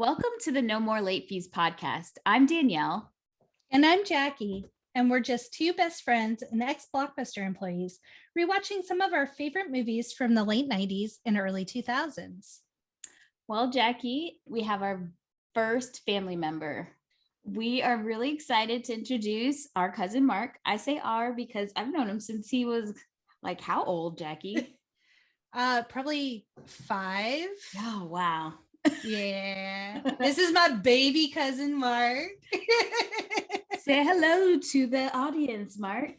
Welcome to the No More Late Fees podcast. I'm Danielle. And I'm Jackie. And we're just two best friends and ex-Blockbuster employees rewatching some of our favorite movies from the late 90s and early 2000s. Well, Jackie, we have our first family member. We are really excited to introduce our cousin Mark. I say our because I've known him since he was like, how old, Jackie? Probably 5. Oh, wow. Yeah. This is my baby cousin Mark. Say hello to the audience, Mark.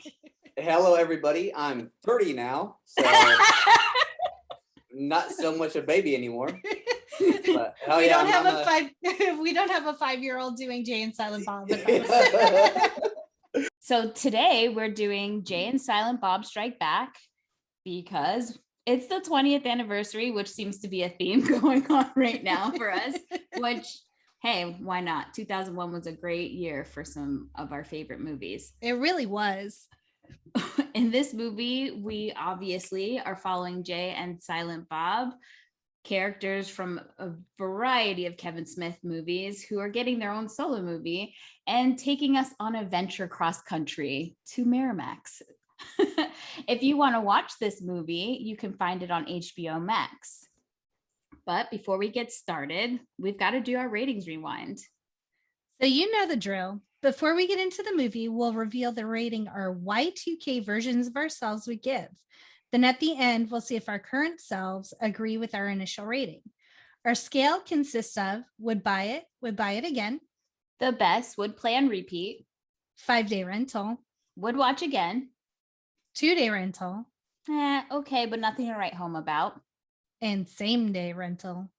Hello, everybody. I'm 30 now, so not so much a baby anymore. But, we don't have a 5-year-old doing Jay and Silent Bob with us. So today we're doing Jay and Silent Bob Strike Back because it's the 20th anniversary, which seems to be a theme going on right now for us, which, hey, why not? 2001 was a great year for some of our favorite movies. It really was. In this movie, we obviously are following Jay and Silent Bob, characters from a variety of Kevin Smith movies who are getting their own solo movie and taking us on a venture cross country to Miramax. If you want to watch this movie, you can find it on HBO Max. But before we get started, we've got to do our ratings rewind. So you know the drill. Before we get into the movie, we'll reveal the rating our Y2K versions of ourselves would give. Then at the end, we'll see if our current selves agree with our initial rating. Our scale consists of would buy it again. The best, would play and repeat. 5-day rental. Would watch again. 2-day rental. Okay, but nothing to write home about. And same-day rental.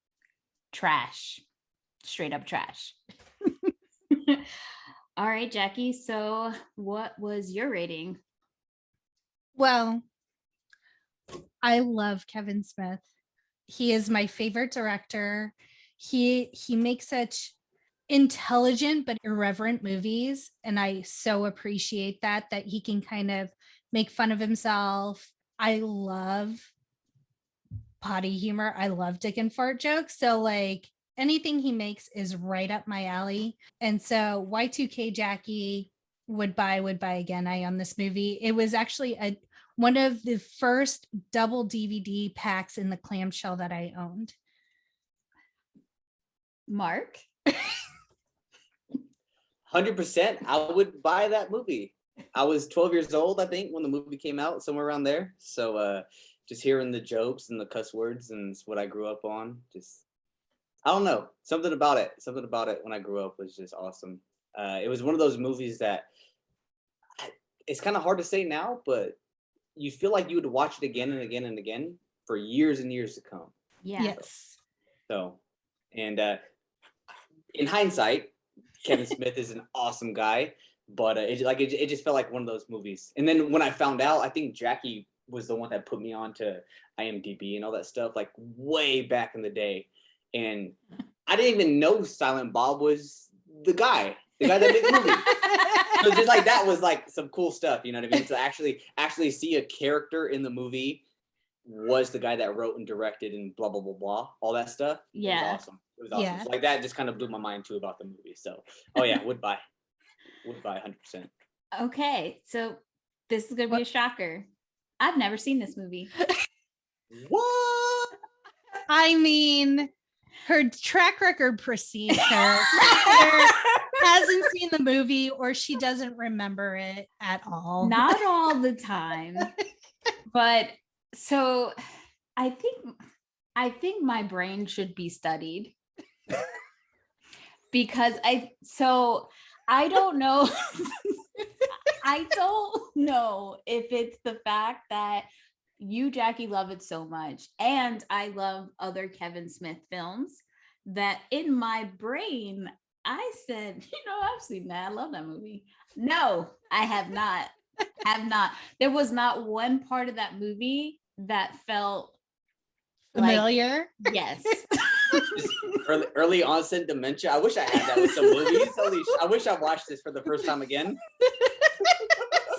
Trash. Straight up trash. All right, Jackie. So what was your rating? Well, I love Kevin Smith. He is my favorite director. He makes such intelligent but irreverent movies, and I so appreciate that he can kind of make fun of himself. I love potty humor. I love dick and fart jokes. So like anything he makes is right up my alley. And so Y2K Jackie would buy again. I own this movie. It was actually one of the first double DVD packs in the clamshell that I owned. Mark? 100%. I would buy that movie. I was 12 years old, I think, when the movie came out, somewhere around there. So just hearing the jokes and the cuss words and it's what I grew up on. I don't know. Something about it when I grew up was just awesome. It was one of those movies that it's kind of hard to say now, but you feel like you would watch it again and again and again for years and years to come. Yeah. Yes. So, and in hindsight, Kevin Smith is an awesome guy, but it just felt like one of those movies. And then when I found out, I think Jackie was the one that put me on to IMDb and all that stuff, like way back in the day. And I didn't even know Silent Bob was the guy that made the movie. So just like that was like some cool stuff, you know what I mean? To actually see a character in the movie was the guy that wrote and directed and blah blah blah blah, all that stuff. Yeah, it was awesome. Yeah. So like that just kind of blew my mind too about the movie. So would buy 100%. Okay, so this is gonna be a shocker. I've never seen this movie. What? I mean, her track record precedes her. Either hasn't seen the movie or she doesn't remember it at all. Not all the time. But so I think my brain should be studied. Because I don't know. I don't know if it's the fact that you, Jackie, love it so much, and I love other Kevin Smith films, that in my brain, I said, I've seen that. I love that movie. No, I have not. There was not one part of that movie that felt familiar. Like, yes. early onset dementia. I wish I had that with some movies. I wish I watched this for the first time again.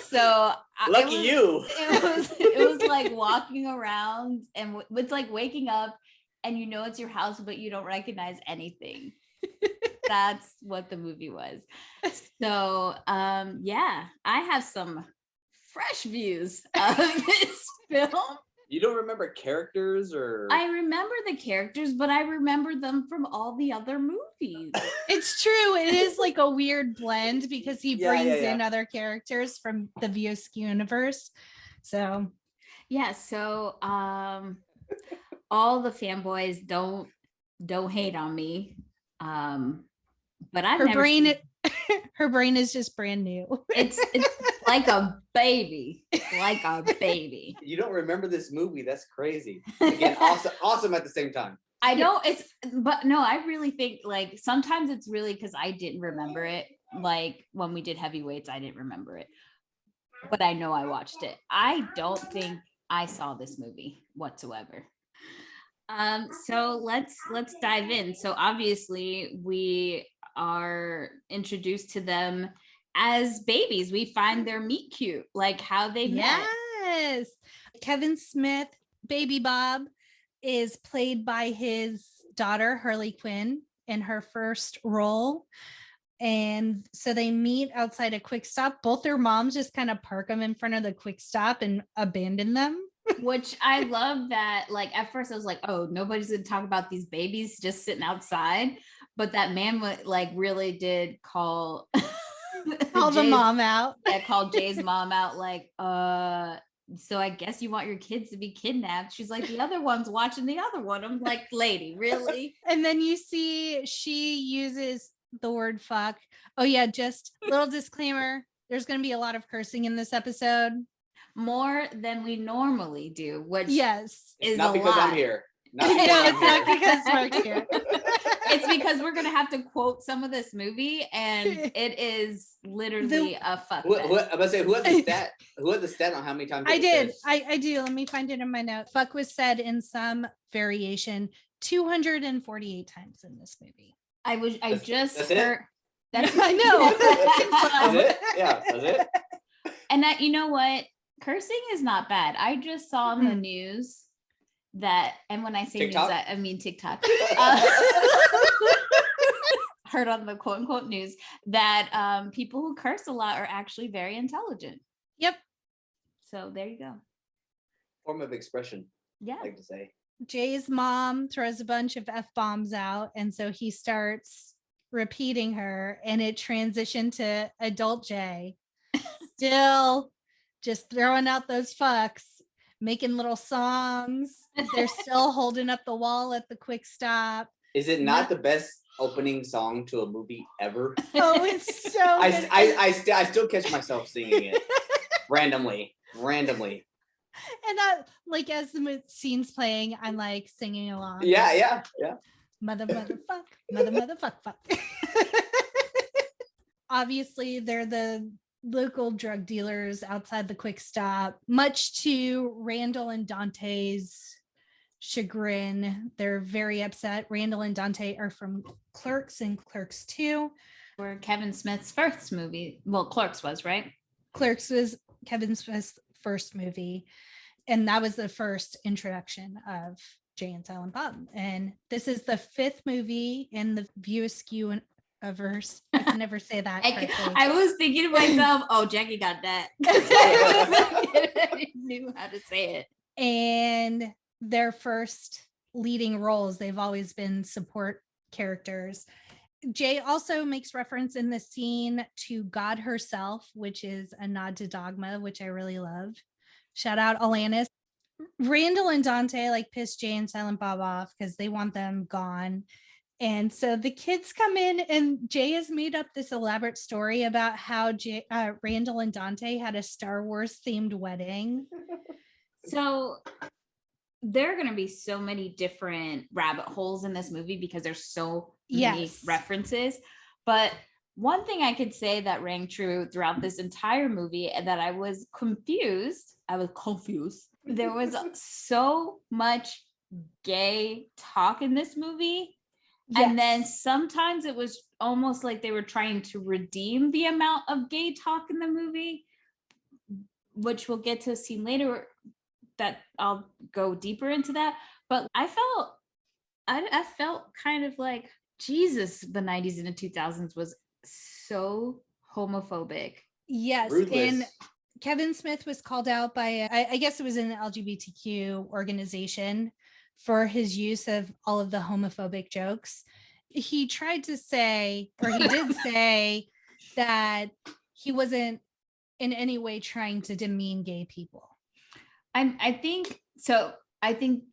So lucky you. It was like walking around, and it's like waking up and it's your house, but you don't recognize anything. That's what the movie was. So yeah, I have some fresh views of this film. You don't remember characters or? I remember the characters, but I remember them from all the other movies. It's true. It is like a weird blend because he Yeah, brings yeah. in other characters from the Views universe. So Yeah, so all the fanboys don't hate on me. But I've her never brain seen, her brain is just brand new. it's like a baby. Like a baby. You don't remember this movie? That's crazy. Again, awesome at the same time. I know but no, I really think like sometimes it's really because I didn't remember it. Like when we did Heavyweights, I didn't remember it, but I know I watched it. I don't think I saw this movie whatsoever. So let's dive in. So obviously we are introduced to them as babies. We find their meet cute, like how they met. Yes. Kevin Smith, Baby Bob, is played by his daughter, Harley Quinn, in her first role. And so they meet outside a Quick Stop. Both their moms just kind of park them in front of the Quick Stop and abandon them. Which I love that. Like at first I was like, oh, nobody's gonna talk about these babies just sitting outside. But that man like really did call the mom out. Yeah, called Jay's mom out, like, so I guess you want your kids to be kidnapped. She's like, the other one's watching the other one. I'm like, lady, really? And then you see she uses the word fuck. Oh yeah, just little disclaimer. There's going to be a lot of cursing in this episode. More than we normally do, which yes, is not because lot. I'm here. No, it's not because Mark's here. It's because we're gonna have to quote some of this movie, and it is literally a fuck. I'm gonna say who had the stat? Who had the stat on how many times? I did. I do. Let me find it in my note. Fuck was said in some variation 248 times in this movie. I just that's heard. That's I know. That's it. Yeah, that's it. And that, you know what? Cursing is not bad. I just saw on the news that, and when I say TikTok? news, I mean TikTok. Heard on the quote unquote news that people who curse a lot are actually very intelligent. Yep. So there you go. Form of expression. Yeah. I like to say. Jay's mom throws a bunch of F-bombs out, and so he starts repeating her, and it transitioned to adult Jay. Still just throwing out those fucks, making little songs. They're still holding up the wall at the Quick Stop. Is it not the best opening song to a movie ever? Oh, it's so I still catch myself singing it randomly. And like as the scene's playing, I'm like singing along. Yeah. Motherfuck. Obviously, they're the local drug dealers outside the Quick Stop, much to Randall and Dante's chagrin. They're very upset. Randall and Dante are from Clerks and Clerks 2. Were Kevin Smith's first movie. Well, Clerks was, right? Clerks was Kevin Smith's first movie. And that was the first introduction of Jay and Silent Bob. And this is the fifth movie in the View Askew verse. I can never say that. I was thinking to myself, oh, Jackie got that. I knew how to say it. And their first leading roles, they've always been support characters. Jay also makes reference in the scene to God herself, which is a nod to Dogma, which I really love. Shout out Alanis. Randall and Dante like piss Jay and Silent Bob off because they want them gone. And so the kids come in, and Jay has made up this elaborate story about how Randall and Dante had a Star Wars themed wedding. So there are going to be so many different rabbit holes in this movie because there's so many references. But one thing I could say that rang true throughout this entire movie and that I was confused. There was so much gay talk in this movie. Yes. And then sometimes it was almost like they were trying to redeem the amount of gay talk in the movie, which we'll get to a scene later that I'll go deeper into that. But I felt kind of like, Jesus, the 90s and the 2000s was so homophobic. Yes. Ruthless. And Kevin Smith was called out by, I guess it was an LGBTQ organization for his use of all of the homophobic jokes. He tried to say, or he did say, that he wasn't in any way trying to demean gay people. I think so. I think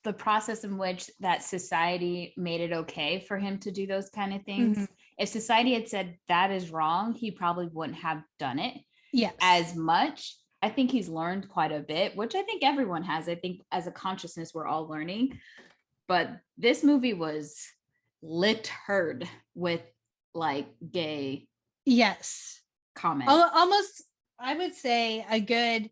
the process in which that society made it okay for him to do those kind of things. Mhm. If society had said that is wrong, he probably wouldn't have done it Yes. as much. I think he's learned quite a bit, which I think everyone has. I think as a consciousness, we're all learning. But this movie was littered with like gay Yes. comments. Almost, I would say a good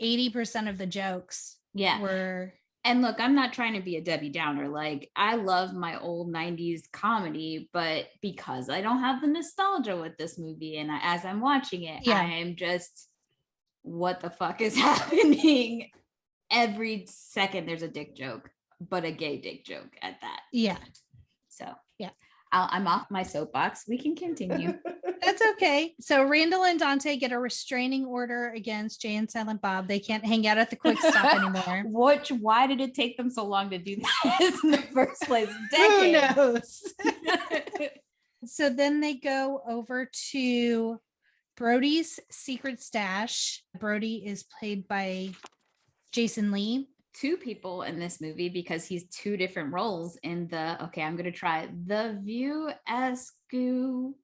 80% of the jokes Yeah. were. And look, I'm not trying to be a Debbie Downer. Like, I love my old 90s comedy, but because I don't have the nostalgia with this movie, and as I'm watching it, Yeah. I'm just, what the fuck is happening? Every second there's a dick joke, but a gay dick joke at that. Yeah. So, yeah. I'm off my soapbox. We can continue. That's okay. So Randall and Dante get a restraining order against Jay and Silent Bob. They can't hang out at the Quick Stop anymore. Why did it take them so long to do this in the first place? Who knows? So then they go over to Brody's secret stash. Brody is played by Jason Lee. Two people in this movie because he's two different roles in the, okay, I'm going to try the View Askew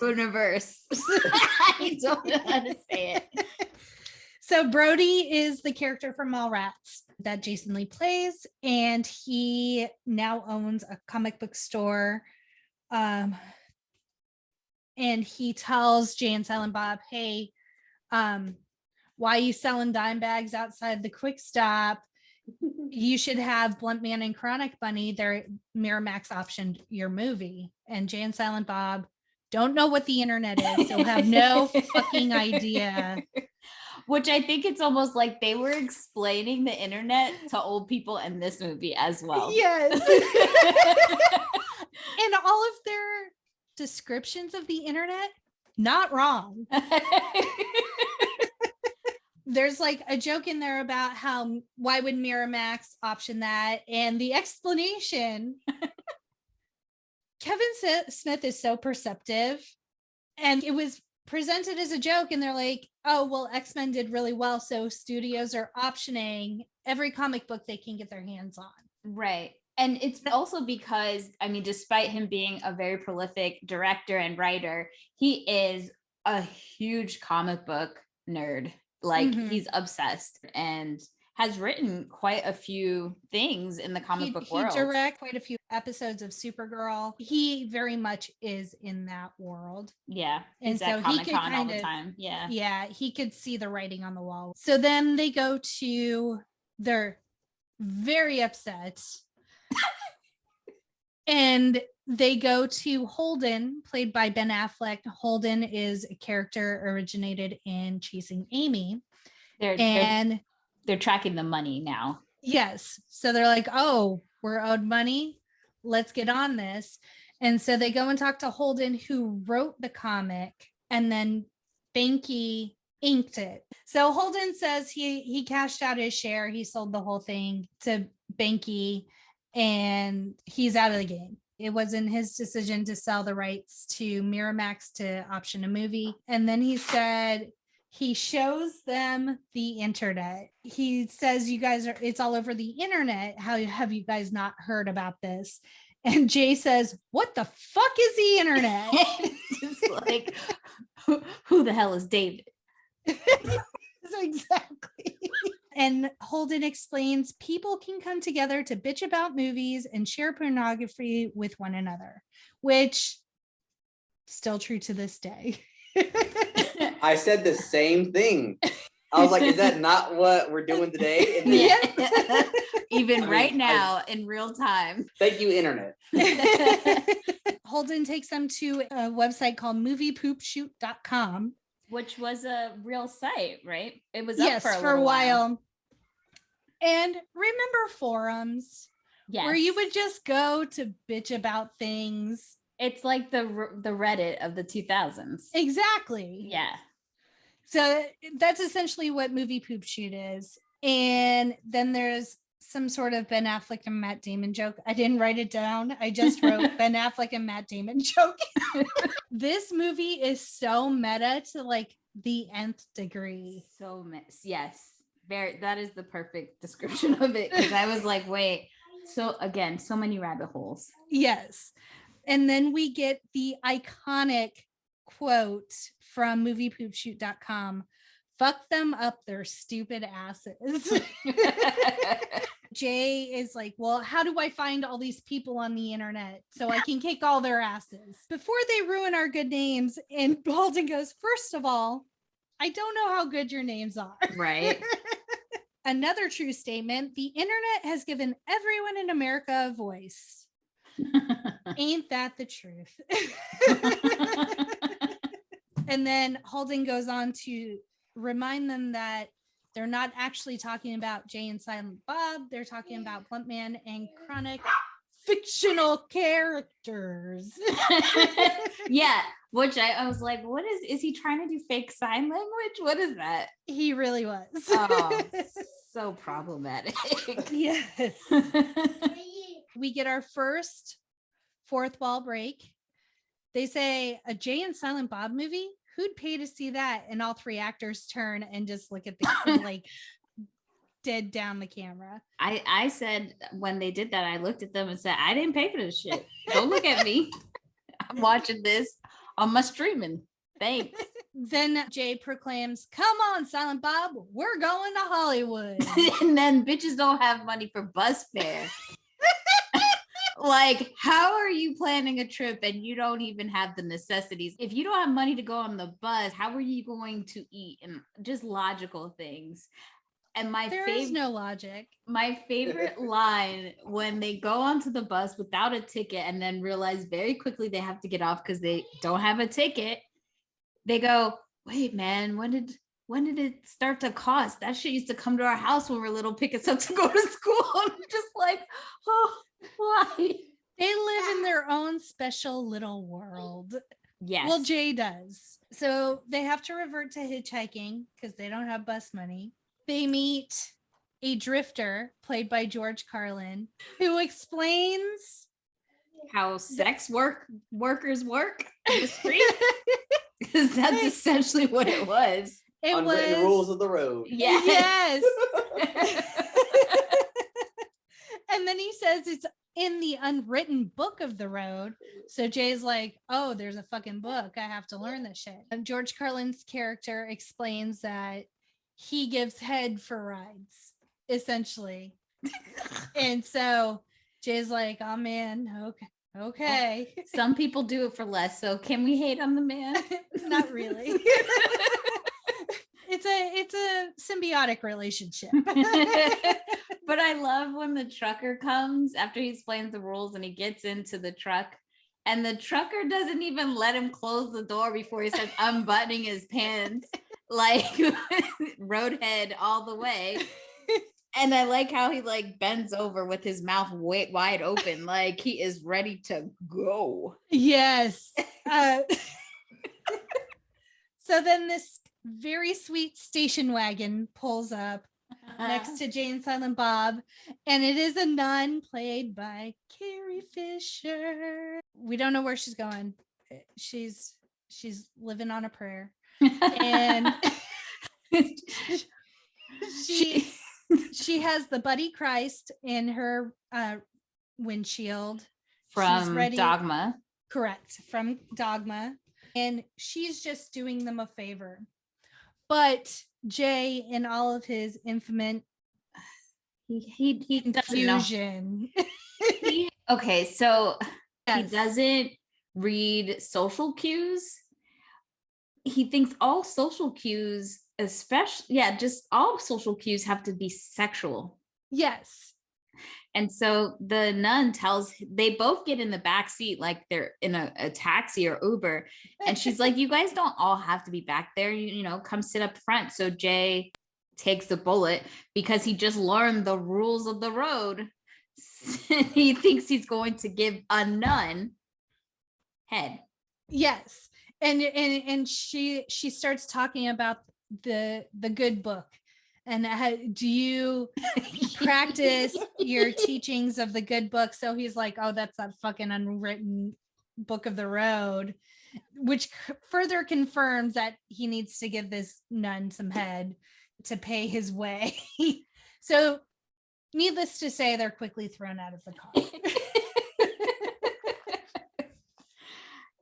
universe. I don't know how to say it. So Brody is the character from Mallrats that Jason Lee plays, and he now owns a comic book store. And he tells Jay and Silent Bob, hey, why are you selling dime bags outside the Quick Stop? You should have Blunt Man and Chronic Bunny. Their Miramax optioned your movie. And Jay and Silent Bob don't know what the internet is. They'll have no fucking idea. Which I think it's almost like they were explaining the internet to old people in this movie as well. Yes. And all of their descriptions of the internet, not wrong. There's like a joke in there about why would Miramax option that? And the explanation, Kevin Smith is so perceptive, and it was presented as a joke, and they're like, oh, well, X-Men did really well, so studios are optioning every comic book they can get their hands on. Right. And it's also because, I mean, despite him being a very prolific director and writer, he is a huge comic book nerd. Like, he's obsessed and has written quite a few things in the comic book world. He directed quite a few episodes of Supergirl. He very much is in that world. Yeah. And so he could Comic-Con all the time. Yeah. Yeah. He could see the writing on the wall. So then they go to, they're very upset. And they go to Holden, played by Ben Affleck. Holden is a character originated in Chasing Amy. They're tracking the money now. Yes. So they're like, oh, we're owed money. Let's get on this. And so they go and talk to Holden, who wrote the comic, and then Banky inked it. So Holden says he cashed out his share. He sold the whole thing to Banky, and he's out of the game. It wasn't his decision to sell the rights to Miramax to option a movie. And then he said he shows them the internet. He says, you guys are, it's all over the internet. How have you guys not heard about this? And Jay says, what the fuck is the internet? It's like, who the hell is David? So exactly. And Holden explains people can come together to bitch about movies and share pornography with one another, which still true to this day. I said the same thing. I was like, is that not what we're doing today? And then, yeah. Even right now in real time. Thank you, internet. Holden takes them to a website called moviepoopshoot.com. Which was a real site, right? It was up for a while. And remember forums Yes. where you would just go to bitch about things. It's like the Reddit of the 2000s. Exactly. Yeah. So that's essentially what Movie Poop Shoot is. And then there's some sort of Ben Affleck and Matt Damon joke. I didn't write it down. I just wrote Ben Affleck and Matt Damon joke. This movie is so meta to like the nth degree. So yes. That is the perfect description of it. Because I was like, wait. So again, so many rabbit holes. Yes. And then we get the iconic quote from moviepoopshoot.com. Fuck them up their stupid asses. Jay is like, well, how do I find all these people on the internet so I can kick all their asses before they ruin our good names? And Halden goes, first of all, I don't know how good your names are. Right. Another true statement, the internet has given everyone in America a voice. Ain't that the truth? And then Halden goes on to remind them that they're not actually talking about Jay and Silent Bob. They're talking about Plumpman and Chronic fictional characters. Yeah, which I was like, what is he trying to do fake sign language? What is that? He really was. Oh, so problematic. Yes. We get our first fourth wall break. They say a Jay and Silent Bob movie. Who'd pay to see that? And all three actors turn and just look at the like dead down the camera. I said when they did that, I looked at them and said, I didn't pay for this shit. Don't look at me. I'm watching this on my streaming. Thanks. Then Jay proclaims, come on, Silent Bob, we're going to Hollywood. And then bitches don't have money for bus fare. Like, how are you planning a trip and you don't even have the necessities? If you don't have money to go on the bus, how are you going to eat? And just logical things. And there is no logic. My favorite line when they go onto the bus without a ticket and then realize very quickly they have to get off because they don't have a ticket. They go, wait, man, when did it start to cost? That shit used to come to our house when we were little, pick us up to go to school. And I'm just like, oh, why? They live in their own special little world. Yes. Well, Jay does. So they have to revert to hitchhiking because they don't have bus money. They meet a drifter played by George Carlin who explains how sex workers work in the street. Because that's essentially what it was. It Unwritten rules of the road. Yes. And then he says it's in the unwritten book of the road. So Jay's like, oh, there's a fucking book. I have to learn this shit. And George Carlin's character explains that he gives head for rides, essentially. And so Jay's like, oh man, okay. Some people do it for less. So can we hate on the man? Not really. It's a symbiotic relationship. But I love when the trucker comes after he explains the rules and he gets into the truck and the trucker doesn't even let him close the door before he starts unbuttoning his pants, like roadhead all the way. And I like how he like bends over with his mouth wide open, like he is ready to go. Yes. So then this very sweet station wagon pulls up next to Jay and Silent Bob, and it is a nun played by Carrie Fisher. We don't know where she's going. She's living on a prayer, and she has the Buddy Christ in her windshield from Dogma. Correct, from Dogma, and she's just doing them a favor. But Jay, in all of his infinite he confusion. Okay, so yes. He doesn't read social cues. He thinks all social cues, just all social cues have to be sexual. Yes. And so the nun they both get in the back seat like they're in a taxi or Uber. And she's like, you guys don't all have to be back there. You know, come sit up front. So Jay takes the bullet because he just learned the rules of the road. he thinks he's going to give a nun head. Yes. And she starts talking about the good book, and do you practice your teachings of the good book? So he's like, oh, that's that fucking unwritten book of the road, which further confirms that he needs to give this nun some head to pay his way. So needless to say, they're quickly thrown out of the car.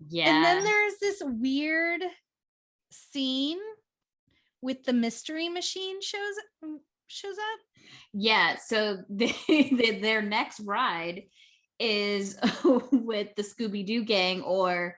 Yeah. And then there's this weird scene with the mystery machine shows up. Yeah, so their next ride is with the Scooby-Doo gang, or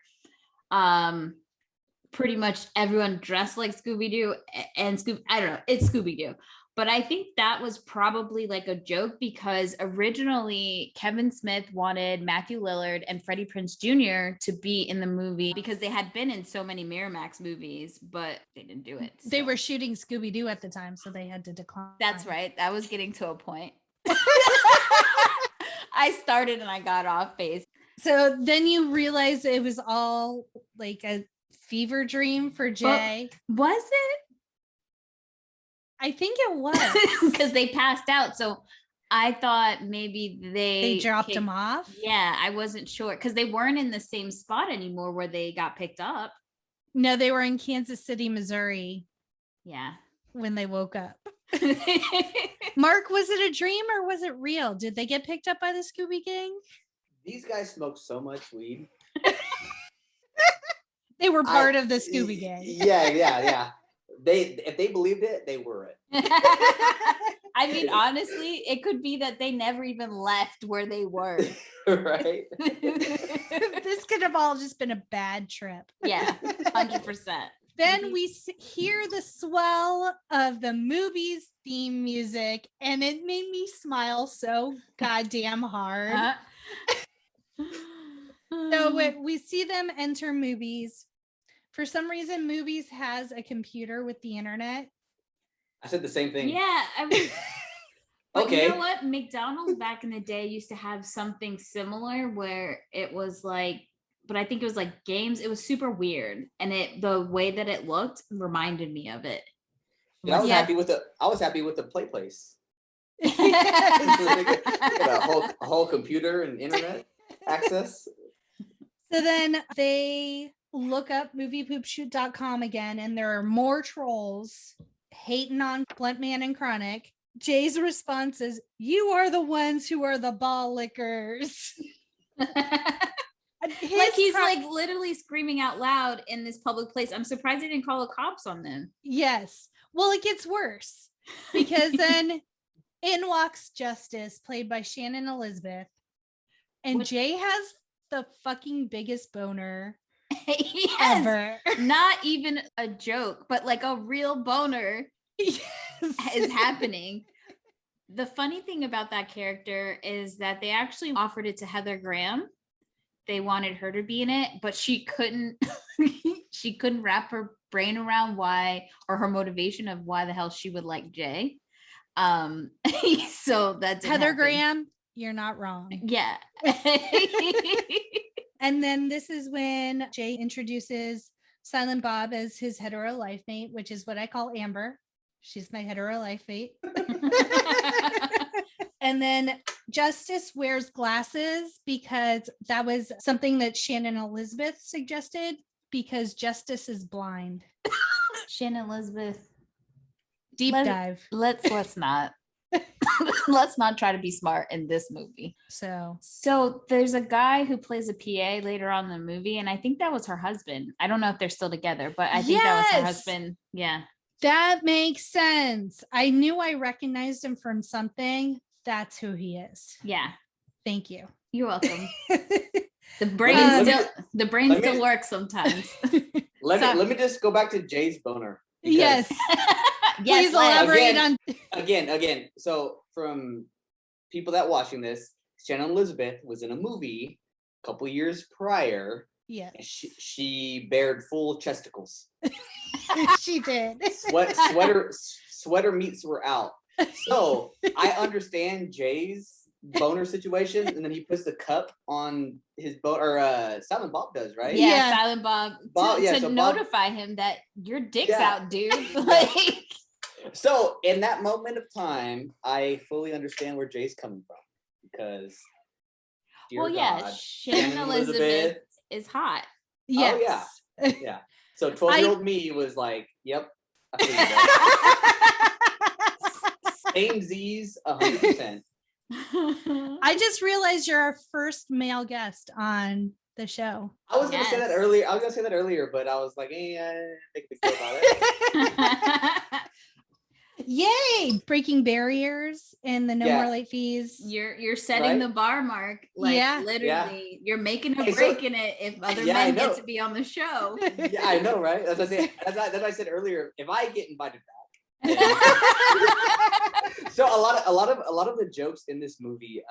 pretty much everyone dressed like Scooby-Doo and I don't know, it's Scooby-Doo. But I think that was probably like a joke, because originally Kevin Smith wanted Matthew Lillard and Freddie Prinze Jr. to be in the movie because they had been in so many Miramax movies, but they didn't do it. They were shooting Scooby-Doo at the time, so they had to decline. That's right. I was getting to a point. I started and I got off base. So then you realize it was all like a fever dream for Jay. But was it? I think it was. Because they passed out. So I thought maybe they dropped him off. Yeah, I wasn't sure, because they weren't in the same spot anymore where they got picked up. No, they were in Kansas City, Missouri. Yeah. When they woke up. Mark, was it a dream or was it real? Did they get picked up by the Scooby Gang? These guys smoke so much weed. They were part of the Scooby Gang. Yeah. If they believed it, they were it. I mean, honestly, it could be that they never even left where they were. Right. This could have all just been a bad trip. Yeah, 100%. Then we hear the swell of the movie's theme music, and it made me smile so goddamn hard. So we see them enter movies. For some reason, movies has a computer with the internet. I said the same thing. Yeah. But okay. You know what? McDonald's back in the day used to have something similar where it was like, but I think it was like games. It was super weird. And the way that it looked reminded me of it. Yeah, I was happy with the play place. A whole computer and internet access. So then they look up moviepoopshoot.com again, and there are more trolls hating on Blunt Man and Chronic. Jay's response is, "You are the ones who are the ball lickers." He's like literally screaming out loud in this public place. I'm surprised they didn't call the cops on them. Yes. Well, it gets worse, because then in walks Justice, played by Shannon Elizabeth, and Jay has the fucking biggest boner ever. Not even a joke, but like a real boner is happening. The funny thing about that character is that they actually offered it to Heather Graham. They wanted her to be in it, but she couldn't wrap her brain around why, or her motivation of why the hell she would like Jay. So that's Heather Graham, you're not wrong. Yeah. And then this is when Jay introduces Silent Bob as his hetero life mate, which is what I call Amber. She's my hetero life mate. And then Justice wears glasses because that was something that Shannon Elizabeth suggested, because Justice is blind. Shannon Elizabeth. Dive. Let's not. Let's not try to be smart in this movie. So there's a guy who plays a PA later on in the movie, and I think that was her husband. I don't know if they're still together, but I think that was her husband. Yeah. That makes sense. I knew I recognized him from something. That's who he is. Yeah. Thank you. You're welcome. The brain still works sometimes. Let me just go back to Jay's boner. Yes. Please elaborate on again. So from people that watching this, Shannon Elizabeth was in a movie a couple years prior. Yes. She bared full chesticles. She did. Sweater meats were out. So I understand Jay's boner situation, and then he puts the cup on his boat, or Silent Bob does, right? Yeah, Silent Bob, to so notify him that your dick's out, dude. So in that moment of time, I fully understand where Jay's coming from, because dear God, Shannon Elizabeth is hot. Yes. Oh yeah. So 12-year-old me was like, yep. I Same Z's 100%. I just realized you're our first male guest on the show. I was gonna say that earlier, but I was like, hey, I didn't make a big deal about it. Yay! Breaking barriers and the no more late fees. You're setting the bar, Mark. Like literally, you're making a break in it if other men get to be on the show. Yeah, I know, right? That's what I said earlier. If I get invited back. So a lot of the jokes in this movie,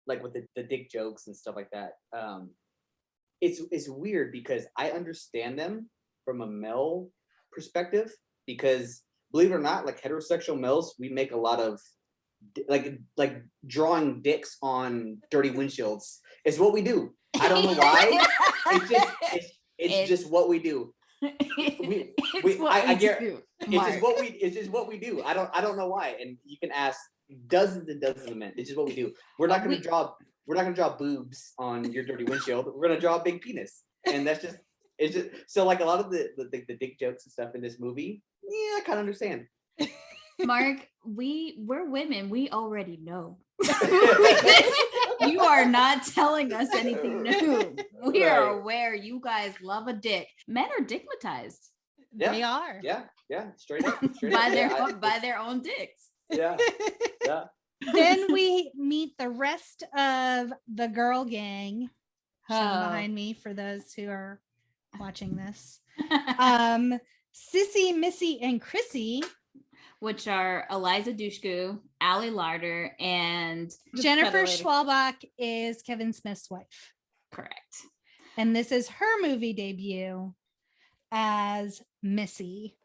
like with the dick jokes and stuff like that, it's weird because I understand them from a male perspective, because believe it or not, like heterosexual males, we make a lot of like drawing dicks on dirty windshields is what we do. I don't know why. It's just what we do. It's just what we do. I don't know why. And you can ask dozens and dozens of men. It's just what we do. We're not gonna draw boobs on your dirty windshield. We're gonna draw a big penis. And it's just so like a lot of the dick jokes and stuff in this movie, I kind of understand. Mark, we're women. We already know. You are not telling us anything new. We are aware you guys love a dick. Men are dickmatized. Yeah. They are. Yeah. Straight up. By their own dicks. Yeah. Then we meet the rest of the girl gang shown behind me for those who are watching this. Sissy, Missy, and Chrissy, which are Eliza Dushku, Allie Larder, and Jennifer Schwalbach is Kevin Smith's wife. Correct. And this is her movie debut as Missy.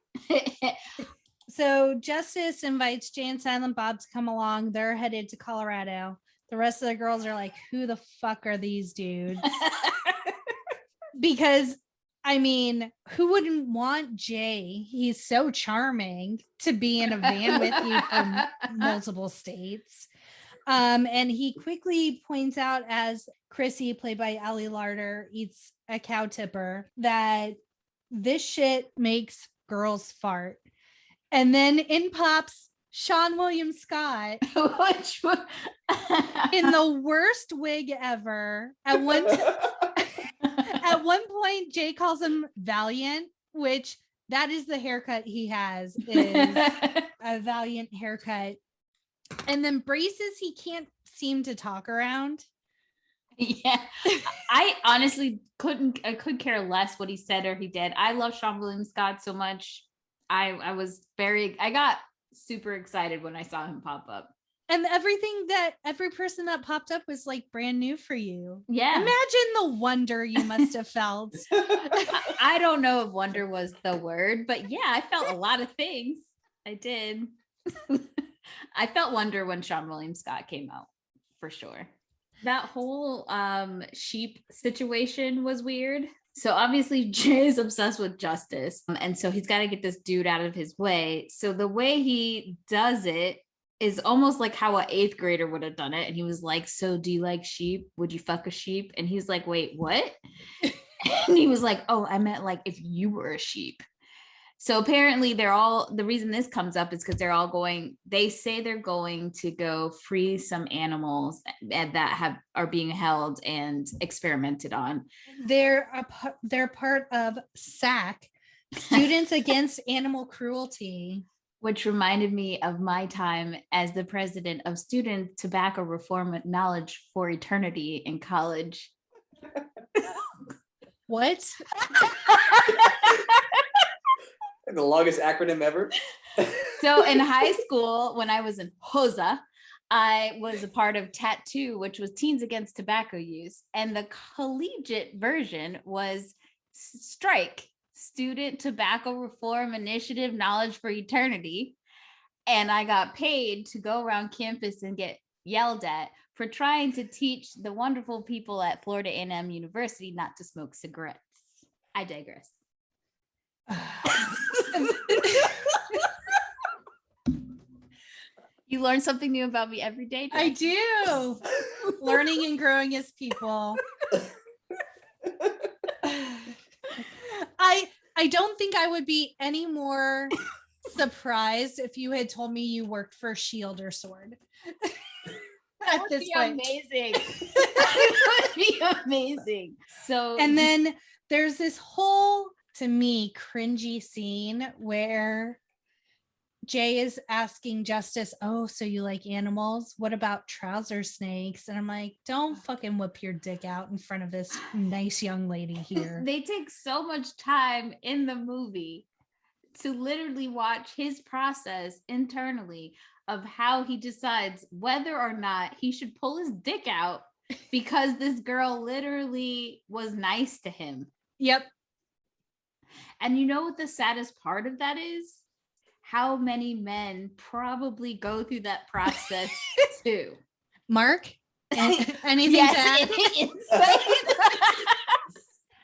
So Justice invites Jay and Silent Bob to come along. They're headed to Colorado. The rest of the girls are like, who the fuck are these dudes? Because I mean, who wouldn't want Jay? He's so charming to be in a van with you from multiple states. And he quickly points out, as Chrissy, played by Allie Larder, eats a cow tipper, that this shit makes girls fart. And then in pops Sean William Scott, which in the worst wig ever. At one point, Jay calls him Valiant, which that is the haircut he has, is a Valiant haircut. And then braces he can't seem to talk around. Yeah, I honestly could care less what he said or he did. I love Sean William Scott so much. I got super excited when I saw him pop up. And every person that popped up was like brand new for you. Yeah. Imagine the wonder you must have felt. I don't know if wonder was the word, but yeah, I felt a lot of things. I did. I felt wonder when Sean William Scott came out, for sure. That whole sheep situation was weird. So obviously Jay is obsessed with justice. And so he's got to get this dude out of his way. So the way he does it is almost like how an 8th grader would have done it. And he was like, so do you like sheep? Would you fuck a sheep? And he's like, wait, what? And he was like, oh, I meant like if you were a sheep. So apparently the reason this comes up is because they say they're going to go free some animals that are being held and experimented on. They're part of SAC, Students Against Animal Cruelty. Which reminded me of my time as the president of Student Tobacco Reform Knowledge for Eternity in college. What? The longest acronym ever. So in high school, when I was in HOSA, I was a part of TAT2, which was Teens Against Tobacco Use. And the collegiate version was STRIKE, Student Tobacco Reform Initiative Knowledge for Eternity. And I got paid to go around campus and get yelled at for trying to teach the wonderful people at Florida A&M University not to smoke cigarettes. I digress. You learn something new about me every day, I Jackie. do. Learning and growing as people. I don't think I would be any more surprised if you had told me you worked for Shield or Sword. At this point. Amazing. That would be amazing. So, and then there's this whole, to me, cringy scene where Jay is asking Justice, oh, so you like animals? What about trouser snakes? And I'm like, don't fucking whip your dick out in front of this nice young lady here. They take so much time in the movie to literally watch his process internally of how he decides whether or not he should pull his dick out because this girl literally was nice to him. Yep. And you know what the saddest part of that is? How many men probably go through that process too. Mark, anything to add?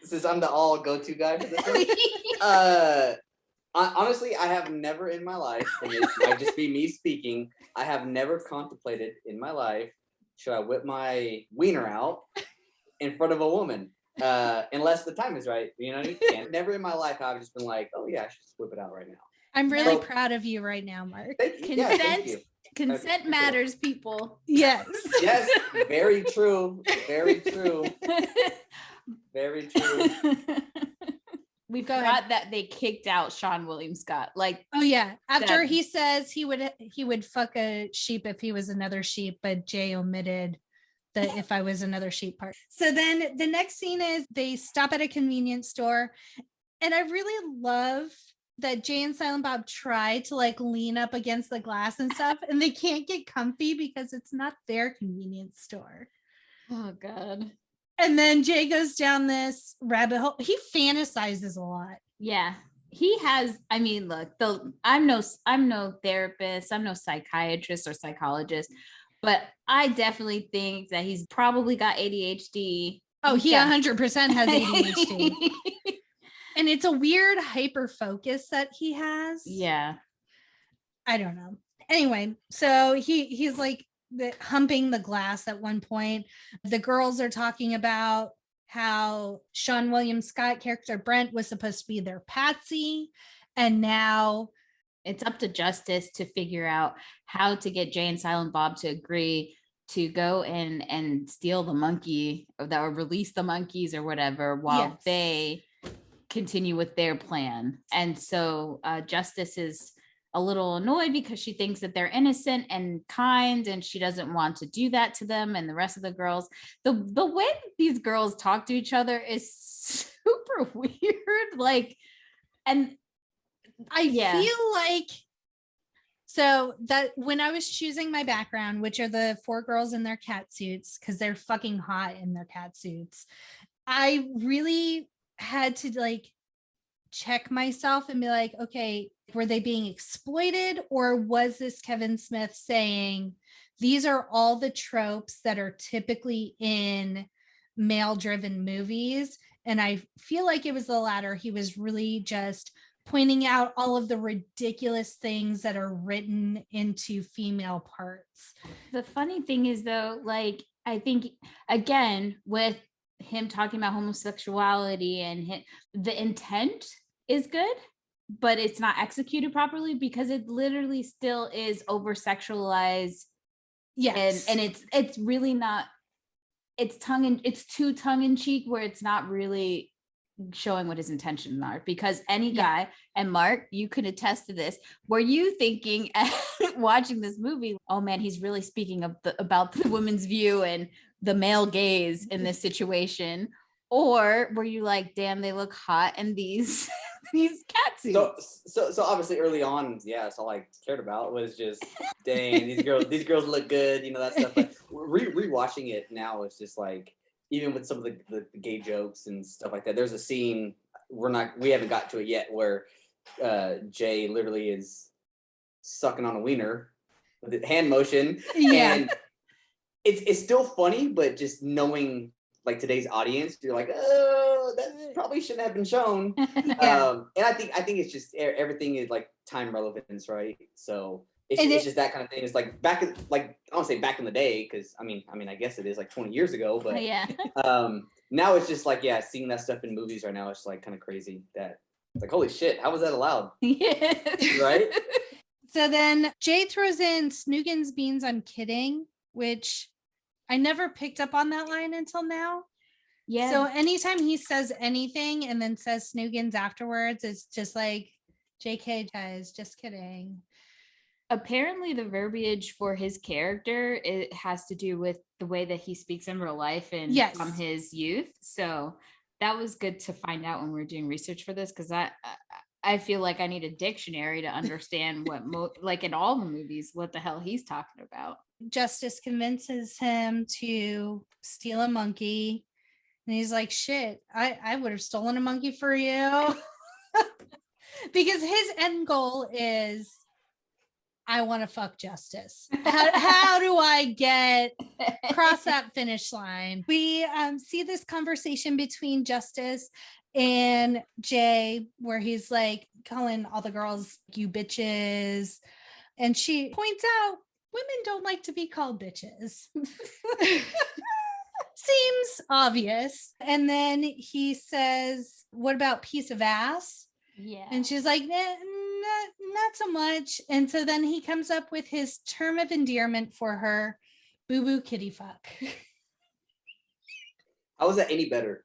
Since I'm the all go-to guy for this one. Honestly, I have never in my life, and it might just be me speaking, I have never contemplated in my life, should I whip my wiener out in front of a woman? Unless the time is right, you know what I mean? Never in my life have I just been like, oh yeah, I should just whip it out right now. I'm really proud of you right now, Mark. Consent matters, people. Yes. Yes, very true. Very true. Very true. We forgot that they kicked out Sean William Scott. Like, oh yeah, after he says he would fuck a sheep if he was another sheep, but Jay omitted the if I was another sheep part. So then the next scene is they stop at a convenience store, and I really love that Jay and Silent Bob try to like lean up against the glass and stuff, and they can't get comfy because it's not their convenience store. Oh God. And then Jay goes down this rabbit hole. He fantasizes a lot. Yeah. He has, I mean, look, I'm no therapist, I'm no psychiatrist or psychologist, but I definitely think that he's probably got ADHD. Oh, he 100% has ADHD. And it's a weird hyper focus that he has. Yeah. I don't know. Anyway, so he's like humping the glass at one point. The girls are talking about how Sean William Scott character Brent was supposed to be their patsy, and now it's up to Justice to figure out how to get Jay and Silent Bob to agree to go and steal the monkey or release the monkeys or whatever while they continue with their plan. And so Justice is a little annoyed because she thinks that they're innocent and kind, and she doesn't want to do that to them and the rest of the girls. The way these girls talk to each other is super weird. Like, and I feel like, so that when I was choosing my background, which are the 4 girls in their cat suits, because they're fucking hot in their cat suits, I really had to like check myself and be like, okay, were they being exploited, or was this Kevin Smith saying these are all the tropes that are typically in male-driven movies? And I feel like it was the latter. He was really just pointing out all of the ridiculous things that are written into female parts. The funny thing is, though, like, I think, again, with him talking about homosexuality and the intent is good, but it's not executed properly because it literally still is over sexualized. Yes. And it's really not, it's too tongue in cheek where it's not really showing what his intentions are, because any guy, and Mark, you could attest to this, were you thinking watching this movie, oh man, he's really speaking about the women's view and the male gaze in this situation? Or were you like, damn, they look hot and these cat suits? So obviously early on, that's all I cared about was just, dang, these girls look good, you know, that stuff. But rewatching it now, it's just like, even with some of the gay jokes and stuff like that, there's a scene we haven't got to it yet where Jay literally is sucking on a wiener with a hand motion. Yeah. And it's still funny, but just knowing like today's audience, you're like, oh, that probably shouldn't have been shown. Yeah. And I think it's just everything is like time relevance, right? So it's just that kind of thing. It's like back in, like, I don't say back in the day, because I mean I guess it is like 20 years ago, but Yeah. now it's just like, yeah, seeing that stuff in movies right now, it's like kind of crazy that it's like, holy shit, how was that allowed? Yeah. Right? So then Jay throws in Snoogans means I'm kidding, which I never picked up on that line until now. Yeah. So anytime he says anything and then says Snoogans afterwards, it's just like, JK, guys, just kidding. Apparently the verbiage for his character, it has to do with the way that he speaks in real life and Yes. from his youth. So that was good to find out when we were doing research for this, because I feel like I need a dictionary to understand what like in all the movies what the hell he's talking about. Justice convinces him to steal a monkey, and he's like, shit, I would have stolen a monkey for you. Because his end goal is, I want to fuck Justice. How do I cross that finish line? We see this conversation between Justice and Jay, where he's like calling all the girls you bitches. And she points out women don't like to be called bitches. Seems obvious. And then he says, what about piece of ass? Yeah. And she's like, not so much. And so then he comes up with his term of endearment for her, boo boo kitty fuck. How is that any better?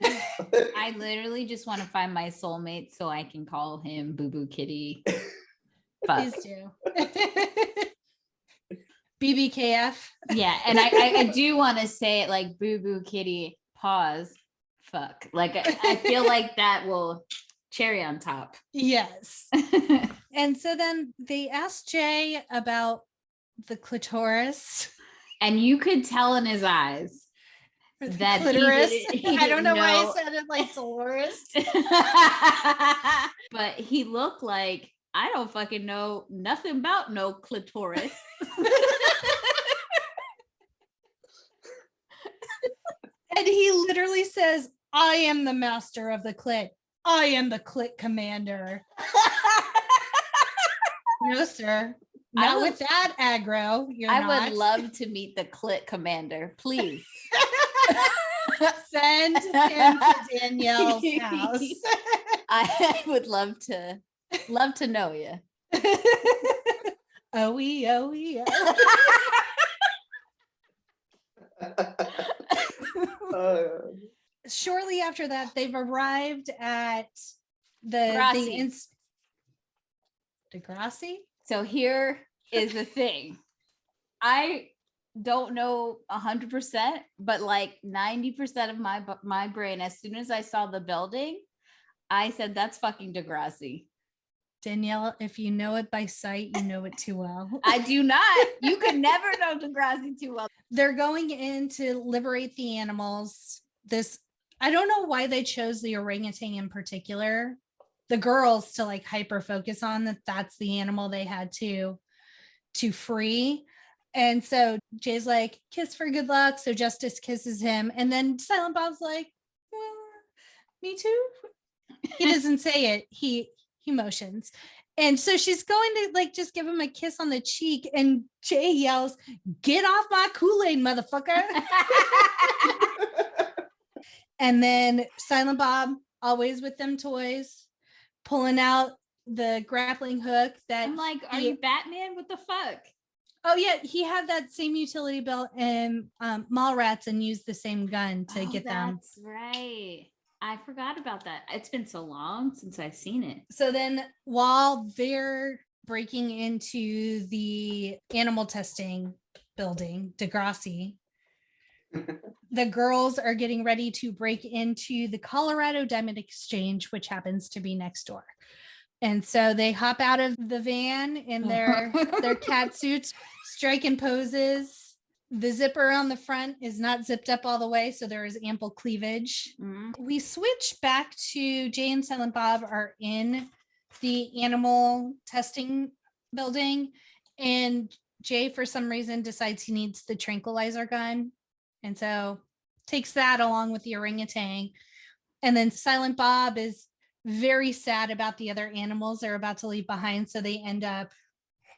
I literally just want to find my soulmate so I can call him boo boo kitty fuck. Please do. BBKF. Yeah, and I do want to say it like boo boo kitty pause fuck. Like I feel like that will cherry on top. Yes. And so then they asked Jay about the clitoris. And you could tell in his eyes that clitoris. He I don't know why I know. said it like Dolores. But he looked like, I don't fucking know nothing about no clitoris. And he literally says, I am the master of the clit. I am the clit commander. No, sir. Not with that aggro. I would love to meet the clit commander, please. Send him to Danielle's house. I would love to know you. Oh. Shortly after that, they've arrived at the Degrassi. So here is the thing. I don't know 100%, but like 90% of my brain, as soon as I saw the building, I said, that's fucking Degrassi. Danielle, if you know it by sight, you know it too well. I do not. You could never know Degrassi too well. They're going in to liberate the animals. I don't know why they chose the orangutan in particular. The girls to like hyper focus on that's the animal they had to free. And so Jay's like, kiss for good luck. So Justice kisses him. And then Silent Bob's like, well, me too. He doesn't say it. He motions. And so she's going to like just give him a kiss on the cheek. And Jay yells, get off my Kool-Aid, motherfucker. And then Silent Bob, always with them toys, pulling out the grappling hook that I'm like, are you Batman? What the fuck? Oh yeah, he had that same utility belt in Mallrats and used the same gun to get them. That's right. I forgot about that. It's been so long since I've seen it. So then while they're breaking into the animal testing building, Degrassi, the girls are getting ready to break into the Colorado Diamond Exchange, which happens to be next door. And so they hop out of the van in their cat suits, striking poses. The zipper on the front is not zipped up all the way, so there is ample cleavage. Mm-hmm. We switch back to Jay and Silent Bob are in the animal testing building, and Jay, for some reason, decides he needs the tranquilizer gun. And so takes that along with the orangutan. And then Silent Bob is very sad about the other animals they're about to leave behind. So they end up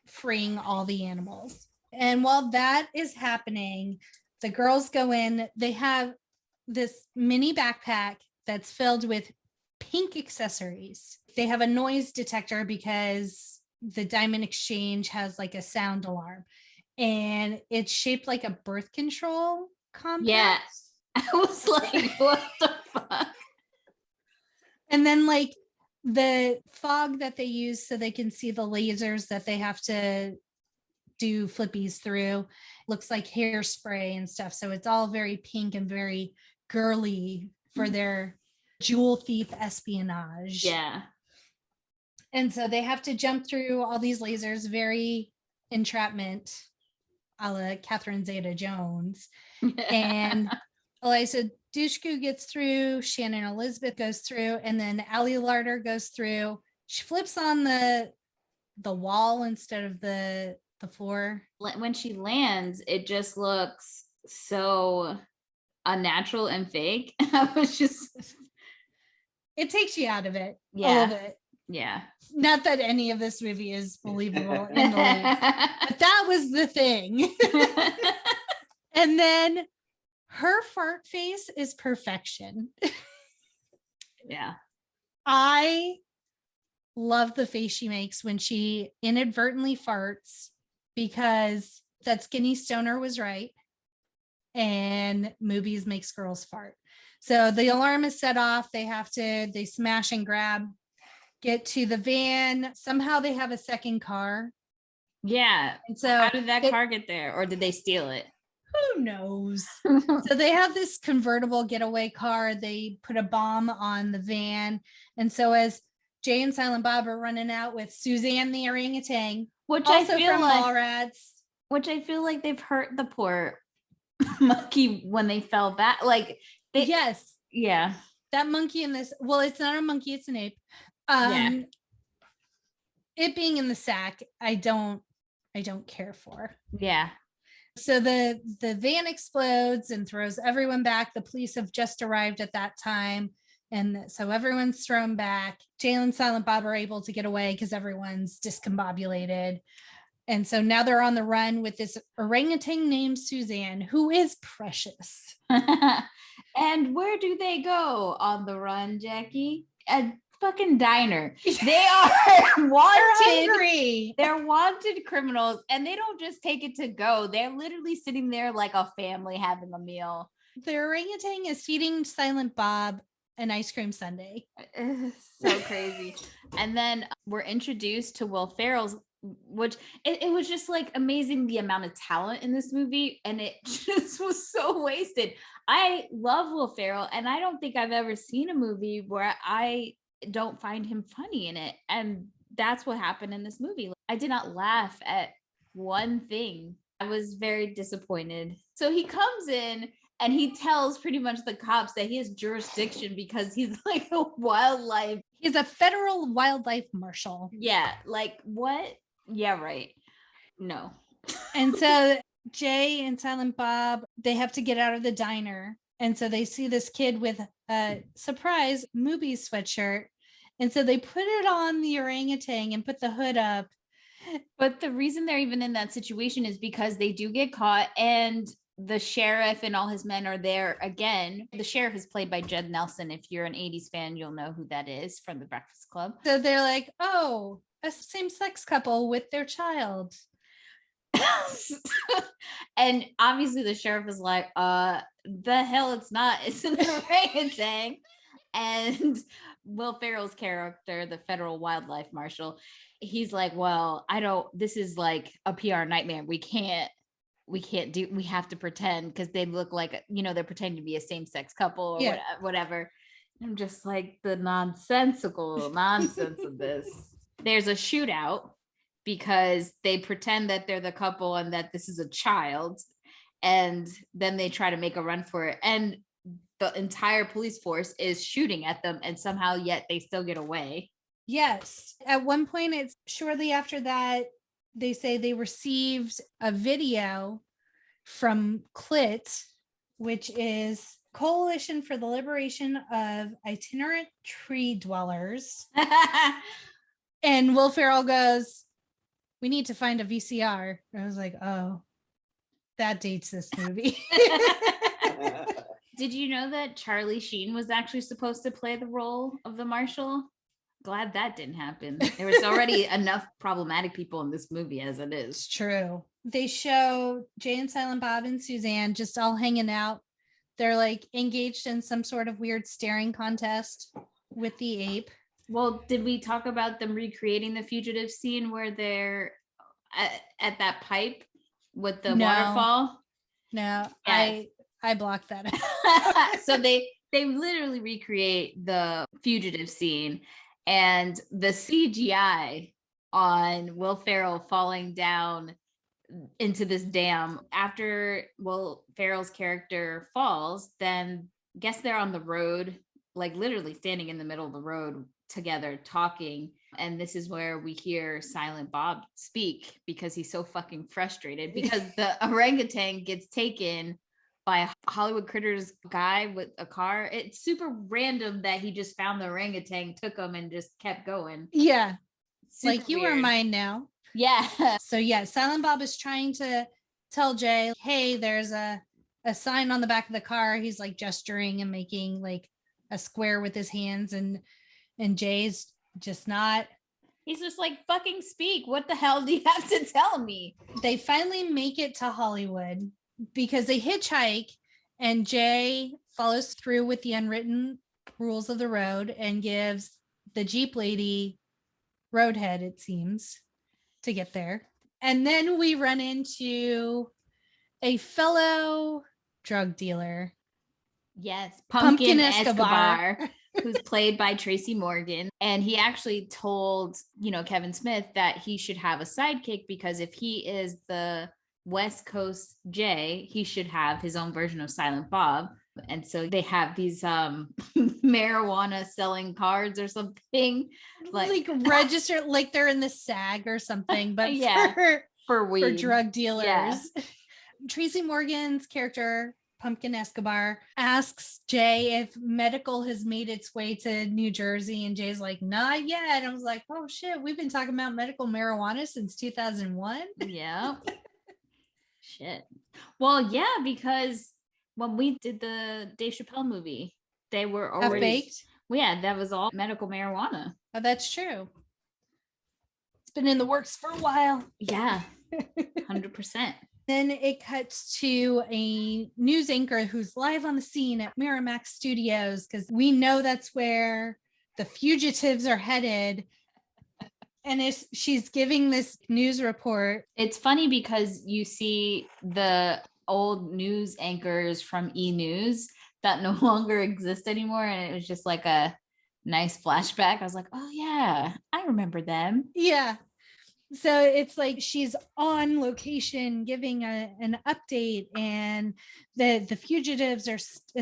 freeing all the animals. And while that is happening, the girls go in. They have this mini backpack that's filled with pink accessories. They have a noise detector because the Diamond Exchange has like a sound alarm, and it's shaped like a birth control compact. Yeah. I was like, what the fuck? And then like the fog that they use so they can see the lasers that they have to do flippies through looks like hairspray and stuff. So it's all very pink and very girly for their jewel thief espionage. Yeah. And so they have to jump through all these lasers, very entrapment a la Catherine Zeta-Jones. And Eliza Dushku gets through, Shannon Elizabeth goes through, and then Ali Larder goes through. She flips on the wall instead of the floor. When she lands, it just looks so unnatural and fake. I was just, it takes you out of it a yeah, little bit. yeah. Not that any of this movie is believable in the least, but that was the thing. And then her fart face is perfection. Yeah. I love the face she makes when she inadvertently farts, because that skinny stoner was right. And movies makes girls fart. So the alarm is set off. They smash and grab, get to the van. Somehow they have a second car. Yeah. And so how did that car get there? Or did they steal it? Who knows? So they have this convertible getaway car. They put a bomb on the van. And so as Jay and Silent Bob are running out with Suzanne the orangutan, which also I feel from like Mallrats. Which I feel like they've hurt the poor monkey when they fell back. Like yes. Yeah. That monkey in this, well, it's not a monkey, it's an ape. Yeah. It being in the sack, I don't care for. Yeah. So the van explodes and throws everyone back. The police have just arrived at that time. And so everyone's thrown back. Jalen and Silent Bob are able to get away because everyone's discombobulated. And so now they're on the run with this orangutan named Suzanne, who is precious. And where do they go on the run, Jackie? A fucking diner. They are wanted. They're wanted criminals, and they don't just take it to go. They're literally sitting there like a family having a meal. The orangutan is feeding Silent Bob an ice cream sundae. So crazy. And then we're introduced to Will Ferrell's, which it was just like amazing, the amount of talent in this movie, and it just was so wasted. I love Will Ferrell, and I don't think I've ever seen a movie where I don't find him funny in it, and that's what happened in this movie. I did not laugh at one thing. I was very disappointed. So he comes in and he tells pretty much the cops that he has jurisdiction because he's like a wildlife. He's a federal wildlife marshal. Yeah, like what? Yeah, right. No. And so Jay and Silent Bob, they have to get out of the diner. And so they see this kid with a surprise movie sweatshirt. And so they put it on the orangutan and put the hood up. But the reason they're even in that situation is because they do get caught, and the sheriff and all his men are there again. The sheriff is played by Judd Nelson. If you're an 80s fan, you'll know who that is from The Breakfast Club. So they're like, oh, a same-sex couple with their child. And obviously the sheriff is like, the hell it's not. It's an orangutan. And Will Ferrell's character, the federal wildlife marshal, he's like, well, this is like a PR nightmare. We have to pretend, because they look like, they're pretending to be a same-sex couple or whatever. I'm just like, the nonsensical nonsense of this. There's a shootout because they pretend that they're the couple and that this is a child, and then they try to make a run for it, and the entire police force is shooting at them, and somehow yet they still get away. Yes. At one point, it's shortly after that, they say they received a video from CLIT, which is Coalition for the Liberation of Itinerant Tree Dwellers. And Will Ferrell goes, "We need to find a VCR." And I was like, oh, that dates this movie. Did you know that Charlie Sheen was actually supposed to play the role of the marshal? Glad that didn't happen. There was already enough problematic people in this movie as it It's is. true. They show Jay and Silent Bob and Suzanne just all hanging out. They're like engaged in some sort of weird staring contest with the ape. Well, did we talk about them recreating the fugitive scene where they're at that pipe with the No. waterfall? No, Yes. I blocked that out. So they literally recreate the fugitive scene, and the CGI on Will Ferrell falling down into this dam after Will Ferrell's character falls, then guess they're on the road, like literally standing in the middle of the road together talking. And this is where we hear Silent Bob speak because he's so fucking frustrated because the orangutan gets taken by a Hollywood Critters guy with a car. It's super random that he just found the orangutan, took him, and just kept going. Yeah. Super like, you are weird. mine now. Yeah. So yeah, Silent Bob is trying to tell Jay, hey, there's a sign on the back of the car. He's like gesturing and making like a square with his hands, and Jay's just not. He's just like, fucking speak. What the hell do you have to tell me? They finally make it to Hollywood because they hitchhike, and Jay follows through with the unwritten rules of the road and gives the Jeep lady roadhead, it seems, to get there. And then we run into a fellow drug dealer. Yes, Pumpkin Pumpkin Escobar. Escobar, who's played by Tracy Morgan. And he actually told, Kevin Smith that he should have a sidekick because if he is the West Coast Jay, he should have his own version of Silent Bob. And so they have these marijuana selling cards or something, like register, like they're in the SAG or something, but yeah, for weed. drug dealers. Yeah. Tracy Morgan's character, Pumpkin Escobar, asks Jay if medical has made its way to New Jersey, and Jay's like, not yet. I was like, oh shit, we've been talking about medical marijuana since 2001. Yeah. Shit. Well, yeah, because when we did the Dave Chappelle movie, they were already Half-Baked. Well, yeah, that was all medical marijuana. Oh, that's true. It's been in the works for a while. Yeah, 100%. Then it cuts to a news anchor who's live on the scene at Miramax Studios because we know that's where the fugitives are headed. And she's giving this news report. It's funny because you see the old news anchors from E! News that no longer exist anymore. And it was just like a nice flashback. I was like, oh yeah, I remember them. Yeah. So it's like she's on location giving an update, and the fugitives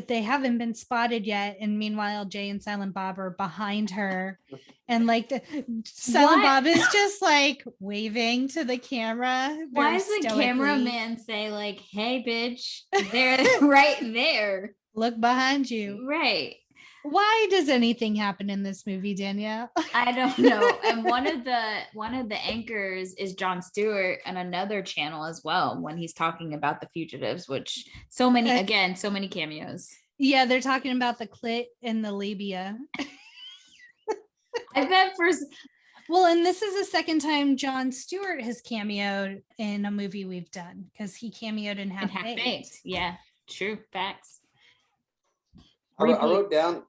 they haven't been spotted yet. And meanwhile, Jay and Silent Bob are behind her. And like Silent Bob is just like waving to the camera. Why does the cameraman say like, hey, bitch, they're right there. Look behind you. Right. Why does anything happen in this movie, Danielle? I don't know. And one of the anchors is Jon Stewart on another channel as well when he's talking about the fugitives, which so many cameos. Yeah, they're talking about the clit and the labia. I bet well, and this is the second time Jon Stewart has cameoed in a movie we've done, because he cameoed in Half-Baked. Yeah, true, facts. I wrote down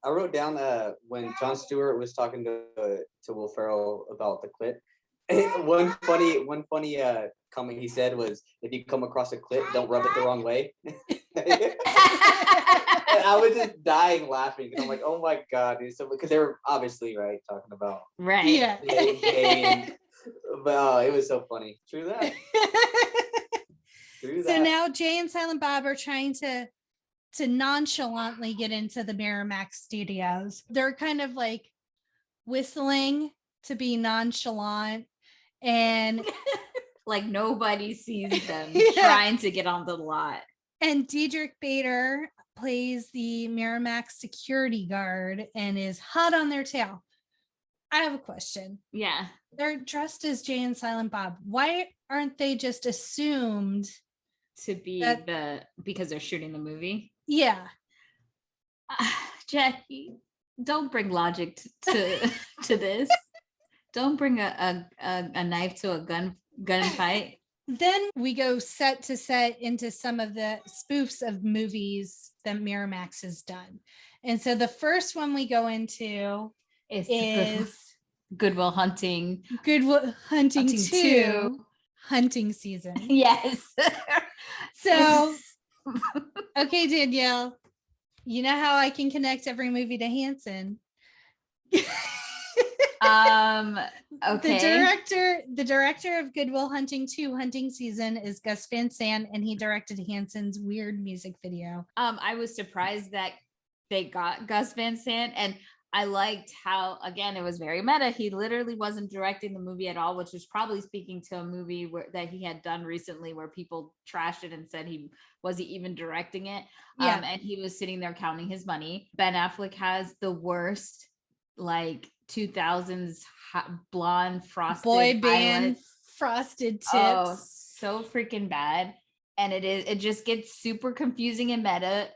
when Jon Stewart was talking to Will Ferrell about the clit. one funny comment he said was, if you come across a clit, don't rub it the wrong way. And I was just dying laughing because I'm like, oh my god, dude. So because they were obviously talking about Yeah. But it was so funny. True that. So now Jay and Silent Bob are trying to nonchalantly get into the Miramax Studios. They're kind of like whistling to be nonchalant, and like nobody sees them Yeah. trying to get on the lot. And Diedrich Bader plays the Miramax security guard and is hot on their tail. I have a question. Yeah. They're dressed as Jay and Silent Bob. Why aren't they just assumed To be because they're shooting the movie? Yeah. Jackie, don't bring logic to this. Don't bring a knife to a gunfight. Then we go set to set into some of the spoofs of movies that Miramax has done. And so the first one we go into is Good Will Hunting. Good Will Hunting 2 hunting season. Yes. So, okay, Danielle, you know how I can connect every movie to Hanson. Okay. The director of Good Will Hunting 2 hunting season is Gus Van Sant, and he directed Hanson's weird music video. I was surprised that they got Gus Van Sant, and I liked how, again, it was very meta. He literally wasn't directing the movie at all, which was probably speaking to a movie that he had done recently where people trashed it and said he wasn't even directing it. Yeah. And he was sitting there counting his money. Ben Affleck has the worst, like 2000s blonde frosted boy band eyelids. Frosted tips. Oh, so freaking bad. And it just gets super confusing and meta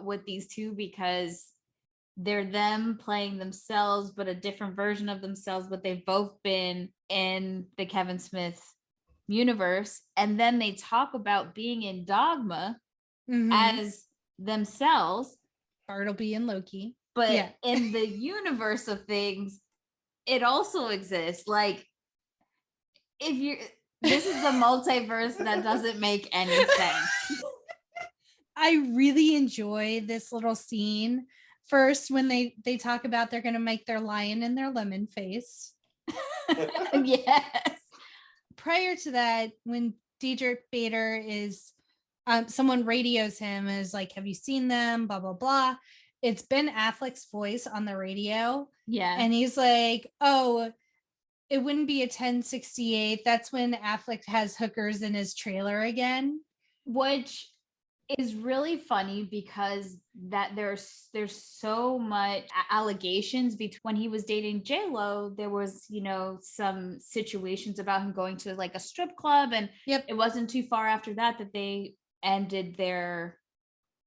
with these two, because they're them playing themselves, but a different version of themselves, but they've both been in the Kevin Smith universe. And then they talk about being in Dogma as themselves. Bartleby and Loki. But in the universe of things, it also exists. Like, this is the multiverse that doesn't make any sense. I really enjoy this little scene. First, when they talk about they're going to make their lion and their lemon face. Yes. Prior to that, when Diedrich Bader is, someone radios him and is like, have you seen them? Blah, blah, blah. It's Ben Affleck's voice on the radio. Yeah. And he's like, oh, it wouldn't be a 1068. That's when Affleck has hookers in his trailer again. Which is really funny, because that there's so much allegations between when he was dating J-Lo. There was, some situations about him going to like a strip club, and it wasn't too far after that they ended their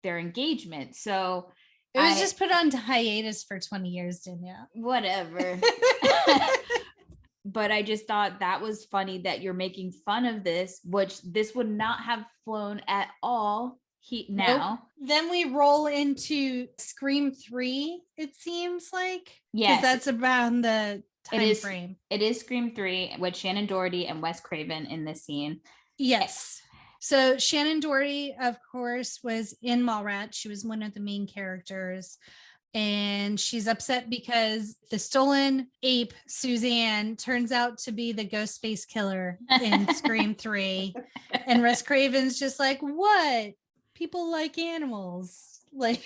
engagement. So it was just put on hiatus for 20 years, Danielle. Whatever. But I just thought that was funny that you're making fun of this, which this would not have flown at all. Now. Nope. Then we roll into Scream 3, it seems like. Yes. Because that's around the time frame. It is Scream 3 with Shannon Doherty and Wes Craven in this scene. Yes. So Shannon Doherty, of course, was in Mallrats. She was one of the main characters. And she's upset because the stolen ape, Suzanne, turns out to be the Ghostface killer in Scream 3. And Wes Craven's just like, what? People like animals. Like,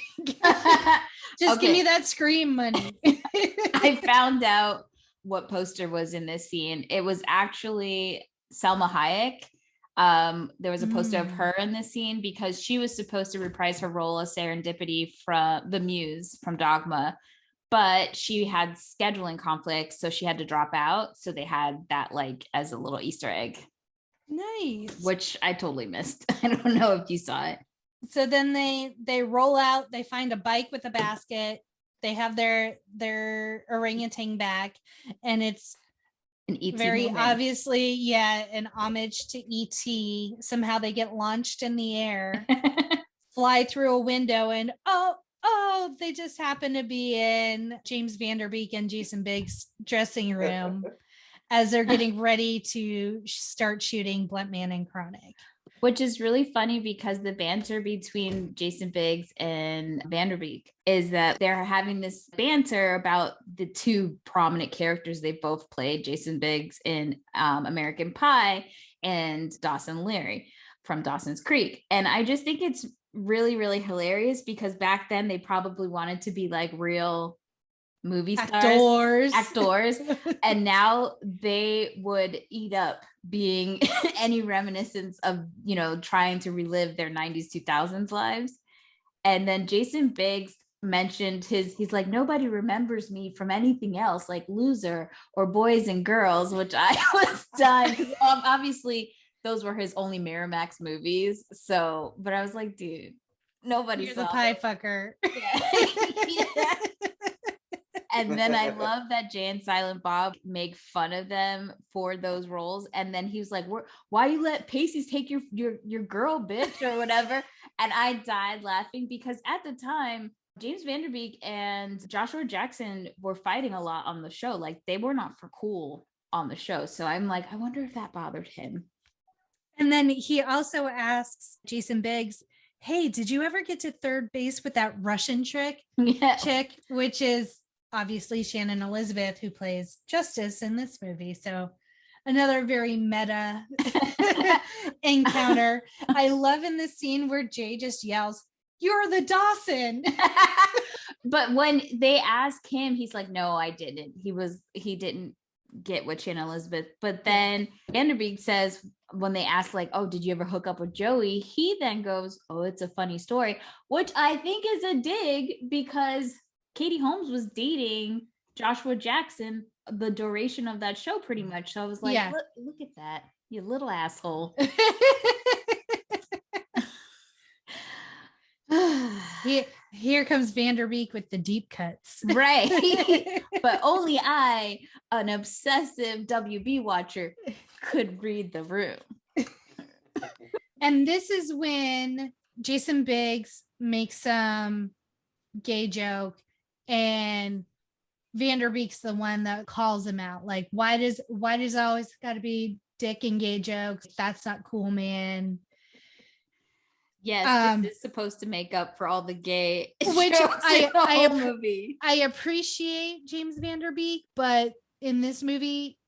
just give me that Scream money. I found out what poster was in this scene. It was actually Selma Hayek. There was a poster of her in this scene because she was supposed to reprise her role as Serendipity from the Muse from Dogma, but she had scheduling conflicts, so she had to drop out. So they had that like as a little Easter egg. Nice. Which I totally missed. I don't know if you saw it. So then they roll out, they find a bike with a basket. They have their orangutan back, and it's very moment. Obviously, an homage to E.T. Somehow they get launched in the air, fly through a window, and they just happen to be in James Van Der Beek and Jason Biggs' dressing room as they're getting ready to start shooting Blunt Man and Chronic. Which is really funny because the banter between Jason Biggs and Van Der Beek is that they're having this banter about the two prominent characters they both played, Jason Biggs in American Pie and Dawson Leary from Dawson's Creek. And I just think it's really, really hilarious because back then they probably wanted to be like real movie stars, actors, and now they would eat up being any reminiscence of, you know, trying to relive their 90s 2000s lives. And then Jason Biggs mentioned he's like, nobody remembers me from anything else like Loser or Boys and Girls, which I was done. Obviously those were his only Miramax movies, so but I was like, dude, nobody You're saw the pie them. fucker. Yeah. And then I love that Jay and Silent Bob make fun of them for those roles. And then he was like, why you let Pacey's take your girl, bitch, or whatever. And I died laughing because at the time, James Van Der Beek and Joshua Jackson were fighting a lot on the show. Like they were not for cool on the show. So I'm like, I wonder if that bothered him. And then he also asks Jason Biggs, hey, did you ever get to third base with that Russian chick, which is obviously Shannon Elizabeth, who plays Justice in this movie. So another very meta encounter. I love in this scene where Jay just yells, "You're the Dawson." But when they ask him, he's like, no, I didn't. He didn't get with Shannon Elizabeth. But then Vanderbeek says, when they ask like, oh, did you ever hook up with Joey? He then goes, oh, it's a funny story, which I think is a dig because Katie Holmes was dating Joshua Jackson the duration of that show pretty much. So I was like, look at that, you little asshole. Here comes Vanderbeek with the deep cuts. Right. But only I, an obsessive WB watcher, could read the room. And this is when Jason Biggs makes some gay joke and Vanderbeek's the one that calls him out. Like, why does it always got to be dick and gay jokes? That's not cool, man. Yes, this is supposed to make up for all the gay which movie. I appreciate James Van Der Beek, but in this movie,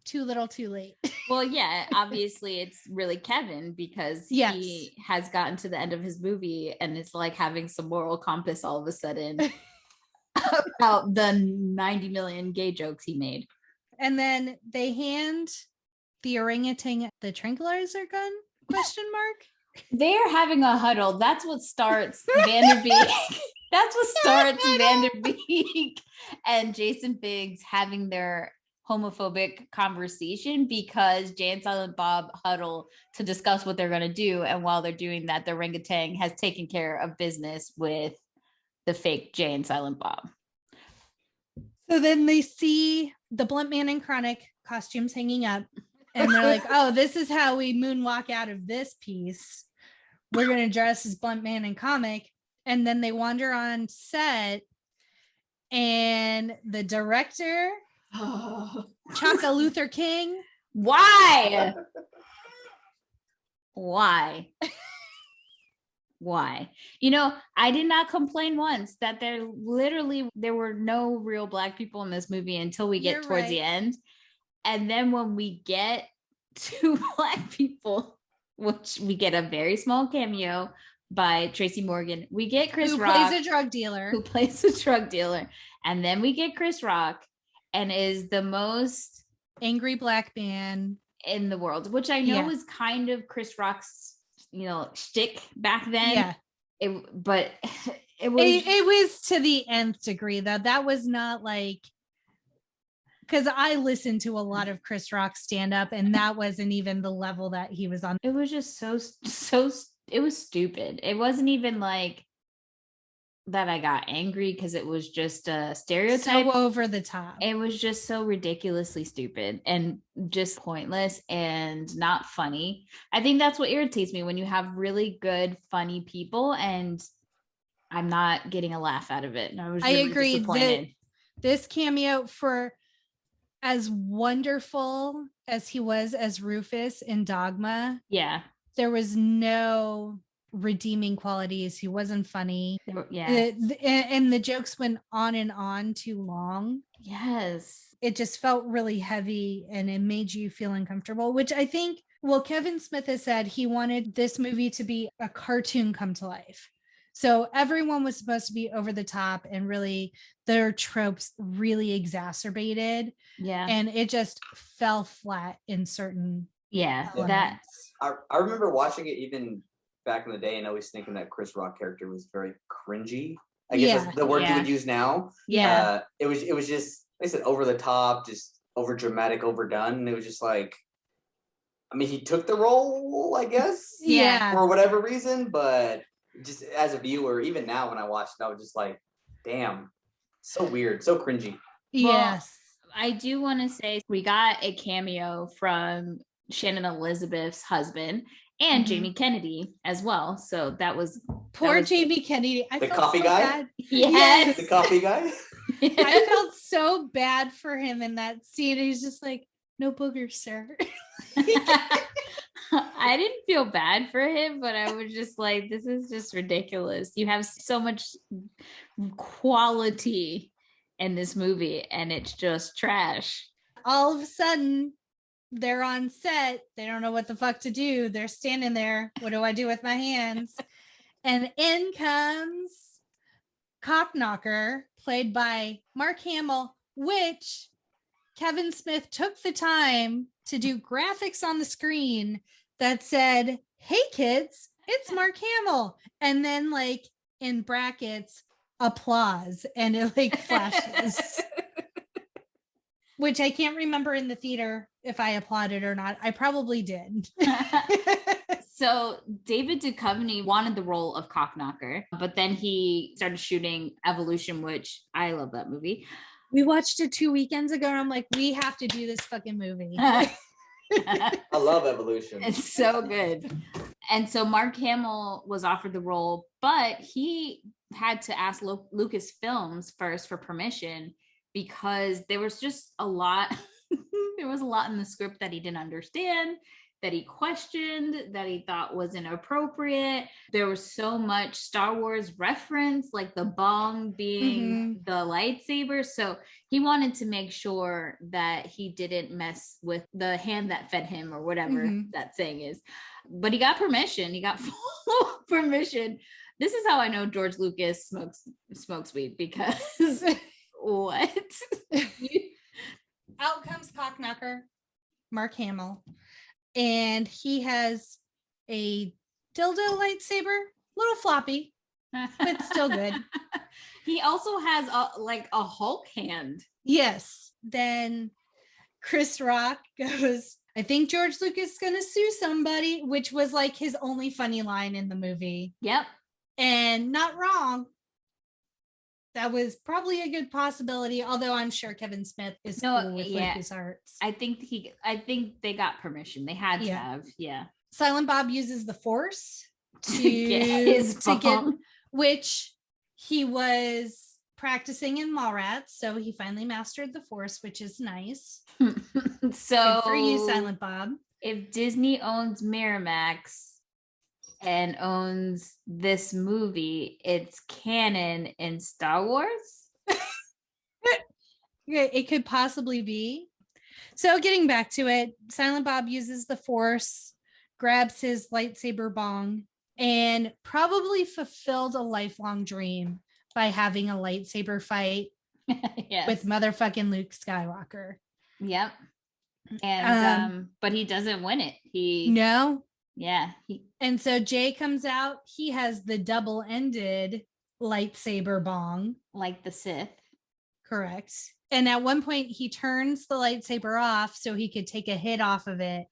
too little, too late. Well, yeah, obviously it's really Kevin because he has gotten to the end of his movie and it's like having some moral compass all of a sudden about the 90 million gay jokes he made. And then they hand the orangutan the tranquilizer gun? ? They're having a huddle. That's what starts Vanderbeek. That's what starts Vanderbeek and Jason Biggs having their homophobic conversation because Jay and Silent Bob huddle to discuss what they're going to do. And while they're doing that, the orangutan has taken care of business with the fake Jay and Silent Bob. So then they see the Blunt Man and Chronic costumes hanging up. And they're like, oh, this is how we moonwalk out of this piece. We're going to dress as Blunt Man and Comic. And then they wander on set. And the director, Chaka Luther King. Why? You know, I did not complain once that there were no real Black people in this movie until we get towards the end. And then when we get to Black people, which we get a very small cameo by Tracy Morgan, we get Chris Rock, who plays a drug dealer. And then we get Chris Rock and is the most angry Black man in the world, which I know was kind of Chris Rock's, you know, shtick back then. Yeah. But it was to the nth degree, though. That was not like, because I listened to a lot of Chris Rock stand up and that wasn't even the level that he was on. It was just so it was stupid. It wasn't even like that I got angry because it was just a stereotype. So over the top. It was just so ridiculously stupid and just pointless and not funny. I think that's what irritates me when you have really good, funny people and I'm not getting a laugh out of it. And I was really agree. disappointed. This cameo, for as wonderful as he was as Rufus in Dogma, there was no redeeming qualities. He wasn't funny. And the jokes went on and on too long. Yes. It just felt really heavy and it made you feel uncomfortable, which I think, Kevin Smith has said he wanted this movie to be a cartoon come to life. So everyone was supposed to be over the top and really their tropes really exacerbated. Yeah. And it just fell flat in certain That elements. I remember watching it even back in the day and always thinking that Chris Rock character was very cringy. I guess that's the word you would use now. It was just, like I said, over the top, just over dramatic, overdone. And it was just like, I mean, he took the role, I guess, for whatever reason, but just as a viewer, even now when I watched it, I was just like, damn, so weird, so cringy. Yes. Well, I do want to say we got a cameo from Shannon Elizabeth's husband and Jamie Kennedy as well. So that was Jamie Kennedy. The coffee guy? Bad. Yes. The coffee guy? I felt so bad for him in that scene. He's just like, no boogers, sir. I didn't feel bad for him, but I was just like, this is just ridiculous. You have so much quality in this movie and it's just trash. All of a sudden, they're on set. They don't know what the fuck to do. They're standing there. What do I do with my hands? And in comes Cockknocker, played by Mark Hamill, which Kevin Smith took the time to do graphics on the screen that said, hey kids, it's Mark Hamill. And then like in brackets, applause, and it like flashes. Which I can't remember in the theater if I applauded or not. I probably did. So David Duchovny wanted the role of Cockknocker, but then he started shooting Evolution, which I love that movie. We watched it 2 weekends ago and I'm like, we have to do this fucking movie. I love Evolution. It's so good. And so Mark Hamill was offered the role, but he had to ask Lucasfilms first for permission because there was just a lot. There was a lot in the script that he didn't understand, that he questioned, that he thought was inappropriate. There was so much Star Wars reference, like the bong being the lightsaber. So he wanted to make sure that he didn't mess with the hand that fed him or whatever that saying is. But he got permission. He got full permission. This is how I know George Lucas smokes weed, because what? Out comes Cockknocker, Mark Hamill. And he has a dildo lightsaber, little floppy, but still good. He also has a Hulk hand. Yes. Then Chris Rock goes, I think George Lucas is going to sue somebody, which was like his only funny line in the movie. Yep. And not wrong. That was probably a good possibility, although I'm sure Kevin Smith is cool with LucasArts. I think they got permission. They had to have, Silent Bob uses the Force to get, which he was practicing in Mallrats, so he finally mastered the Force, which is nice. So good for you, Silent Bob. If Disney owns Miramax and owns this movie, it's canon in Star Wars. It could possibly be. So getting back to it, Silent Bob uses the Force, grabs his lightsaber bong, and probably fulfilled a lifelong dream by having a lightsaber fight with motherfucking Luke Skywalker. Yep. And but he doesn't win it. And so Jay comes out. He has the double-ended lightsaber bong, like the Sith. Correct. And at one point he turns the lightsaber off so he could take a hit off of it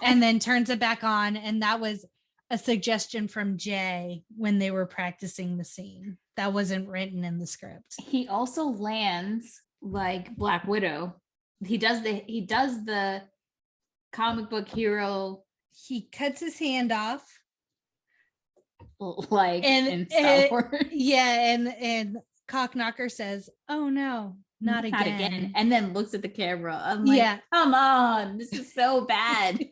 and then turns it back on. And that was a suggestion from Jay when they were practicing the scene. That wasn't written in the script. He also lands like Black Widow. He does the comic book hero. He cuts his hand off, like in Star Wars. Yeah, and Cockknocker says, "Oh no, not again," and then looks at the camera. I'm like, come on, this is so bad.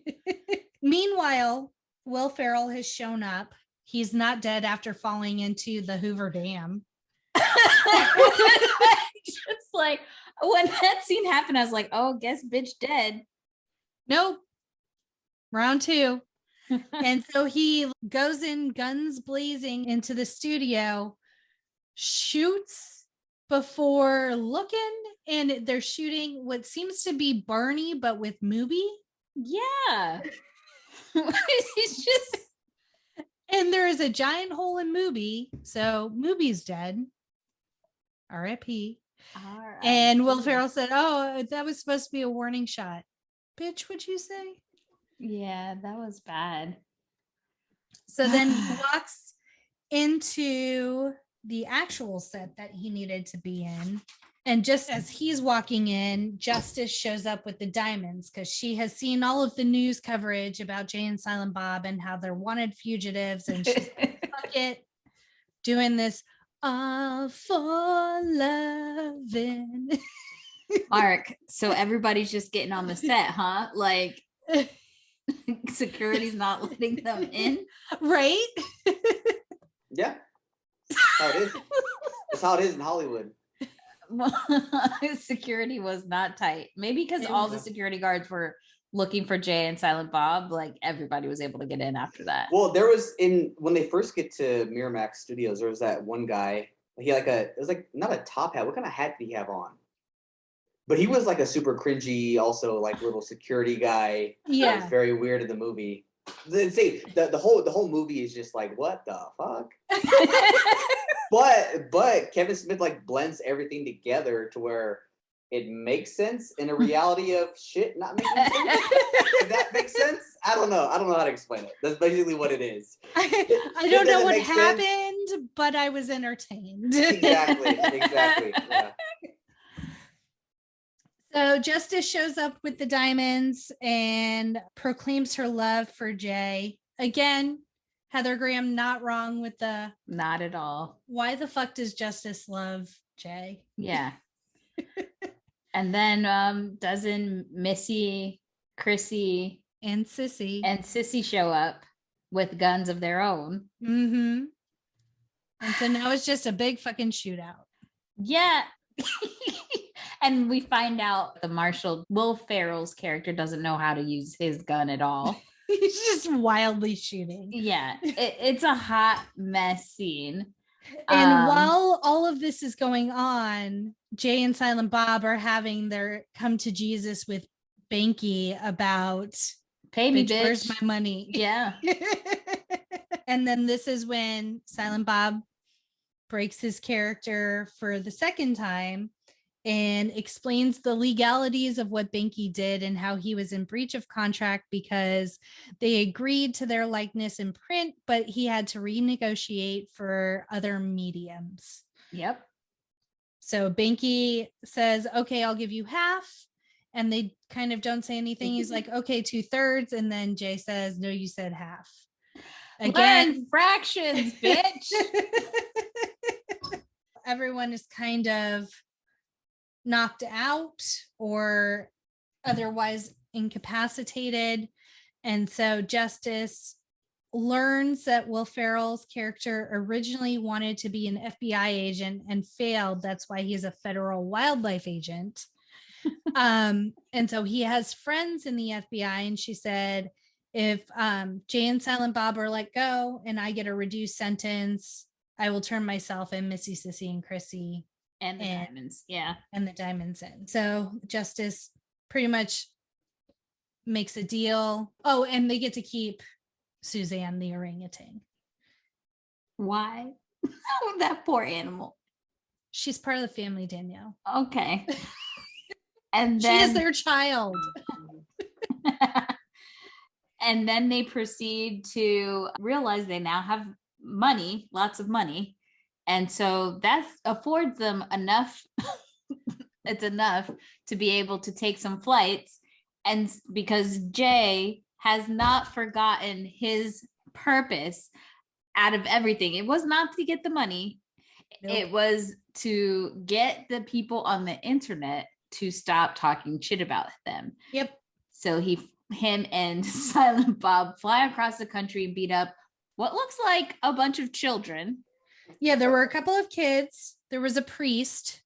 Meanwhile, Will Ferrell has shown up. He's not dead after falling into the Hoover Dam. Just like when that scene happened, I was like, oh, guess bitch dead. Nope. Round 2. And so he goes in guns blazing into the studio, shoots before looking, and they're shooting what seems to be Barney, but with Mubi. Yeah. He's just. And there is a giant hole in Mubi. So Mubi's dead. R.I.P. And Will Ferrell said, "Oh, that was supposed to be a warning shot." Bitch, what'd you say? Yeah, that was bad. So then he walks into the actual set that he needed to be in. And just as he's walking in, Justice shows up with the diamonds because she has seen all of the news coverage about Jay and Silent Bob and how they're wanted fugitives. And she's like, fuck it, doing this all for loving. Mark, so everybody's just getting on the set, huh? Like security's not letting them in, right? Yeah, that's how it is. That's how it is in Hollywood. Security was not tight. Maybe because all the security guards were looking for Jay and Silent Bob, like everybody was able to get in after that. Well, there was when they first get to Miramax Studios, there was that one guy. He had it was like not a top hat. What kind of hat did he have on? But he was like a super cringy, also like little security guy. Yeah, it was very weird in the movie. The whole movie is just like, what the fuck? But Kevin Smith like blends everything together to where it makes sense in a reality of shit not making sense. If that makes sense? I don't know how to explain it. That's basically what it is. I don't know what happened, but I was entertained. Exactly. Yeah. So Justice shows up with the diamonds and proclaims her love for Jay. Again, Heather Graham not wrong with the not at all. Why the fuck does Justice love Jay? Yeah. And then doesn't Missy, Chrissy, and Sissy show up with guns of their own? Mm-hmm. And so now it's just a big fucking shootout. Yeah. And we find out the Marshal, Will Ferrell's character, doesn't know how to use his gun at all. He's just wildly shooting. Yeah, it's a hot mess scene. And while all of this is going on, Jay and Silent Bob are having their come to Jesus with Banky about pay me, bitch. Where's my money? Yeah. And then this is when Silent Bob breaks his character for the second time and explains the legalities of what Banky did and how he was in breach of contract because they agreed to their likeness in print, but he had to renegotiate for other mediums. Yep. So Banky says, okay, I'll give you half. And they kind of don't say anything. He's like, okay, 2/3. And then Jay says, no, you said half. Again, learn fractions, bitch. Everyone is kind of knocked out or otherwise incapacitated. And so Justice learns that Will Ferrell's character originally wanted to be an FBI agent and failed. That's why he's a federal wildlife agent. And so he has friends in the FBI. And she said, if Jay and Silent Bob are let go and I get a reduced sentence, I will turn myself and Missy, Sissy, and Chrissy and the diamonds. Yeah. And the diamonds in. So Justice pretty much makes a deal. Oh, and they get to keep Suzanne the orangutan. Why? That poor animal. She's part of the family, Danielle. Okay. And then she is their child. And then they proceed to realize they now have money, lots of money. And so that affords them enough. It's enough to be able to take some flights. And because Jay has not forgotten his purpose out of everything. It was not to get the money. Nope. It was to get the people on the internet to stop talking shit about them. Yep. So him and Silent Bob fly across the country and beat up what looks like a bunch of children. Yeah, there were a couple of kids. There was a priest.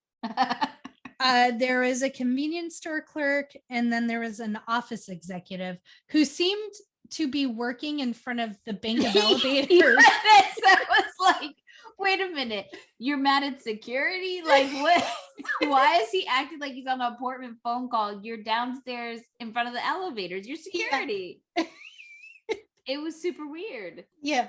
There was a convenience store clerk, and then there was an office executive who seemed to be working in front of the bank of You elevators. read this, I was like, wait a minute, you're mad at security? Like what? Why is he acting like he's on an important phone call? You're downstairs in front of the elevators. You're security. Yeah. It was super weird. Yeah.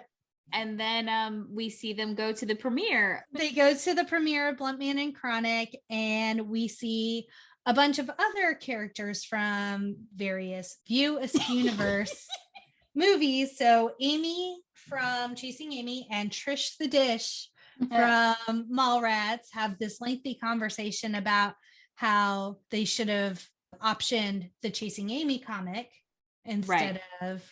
And then we see them go to the premiere. They go to the premiere of Blunt Man and Chronic, and we see a bunch of other characters from various View Askew-universe movies. So Amy from Chasing Amy and Trish the Dish from Mallrats have this lengthy conversation about how they should have optioned the Chasing Amy comic instead of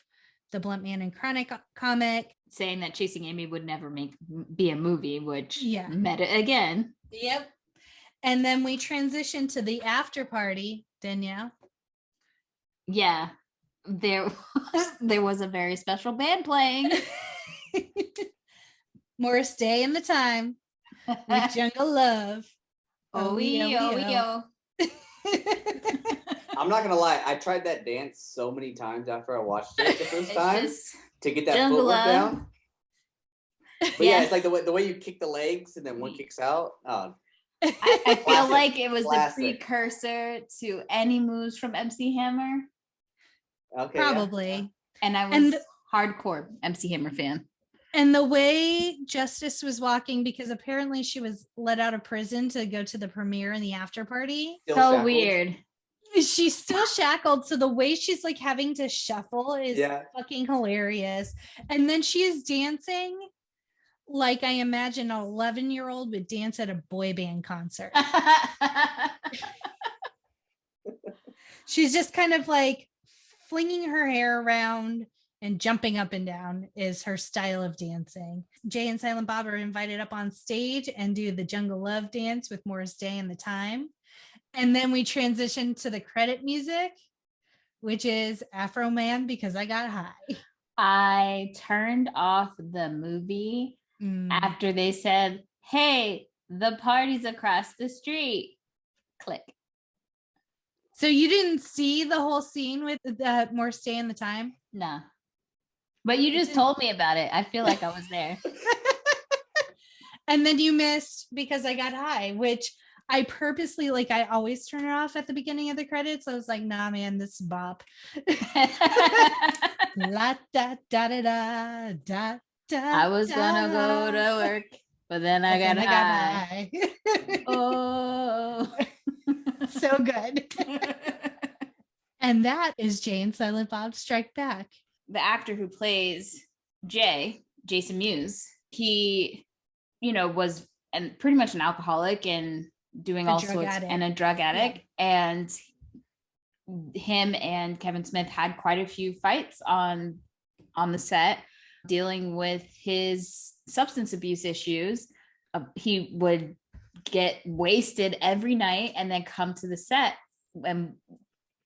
the Blunt Man and Chronic comic. Saying that Chasing Amy would never be a movie, which meta again. Yep. And then we transition to the after party, Danielle. Yeah, there was a very special band playing. Morris Day and the Time with Jungle Love. Oh. I'm not gonna lie, I tried that dance so many times after I watched it the first time to get that footwork down. But yeah, it's like the way you kick the legs and then one kicks out. I feel like it was the precursor to any moves from MC Hammer. Okay, probably. Yeah. And I was hardcore MC Hammer fan. And the way Justice was walking, because apparently she was let out of prison to go to the premiere and the after party. So weird. She's still shackled. So the way she's like having to shuffle is fucking hilarious. And then she is dancing like I imagine an 11-year-old would dance at a boy band concert. She's just kind of like flinging her hair around and jumping up and down is her style of dancing. Jay and Silent Bob are invited up on stage and do the Jungle Love dance with Morris Day and the Time. And then we transition to the credit music, which is Afro Man Because I Got High. I turned off the movie after they said, hey, the party's across the street. Click. So you didn't see the whole scene with the Morris Day and the Time? No. But you just told me about it. I feel like I was there. And then you missed Because I Got High, which I purposely, like, I always turn it off at the beginning of the credits. I was like, nah, man, this is bop. La da da da da da. I was gonna go to work, but then I got high. Oh, so good. And that is Jay and Silent Bob Strike Back. The actor who plays Jay, Jason Mewes, he, was pretty much an alcoholic and doing all sorts and a drug addict. Yeah. And him and Kevin Smith had quite a few fights on the set, dealing with his substance abuse issues. He would get wasted every night and then come to the set, and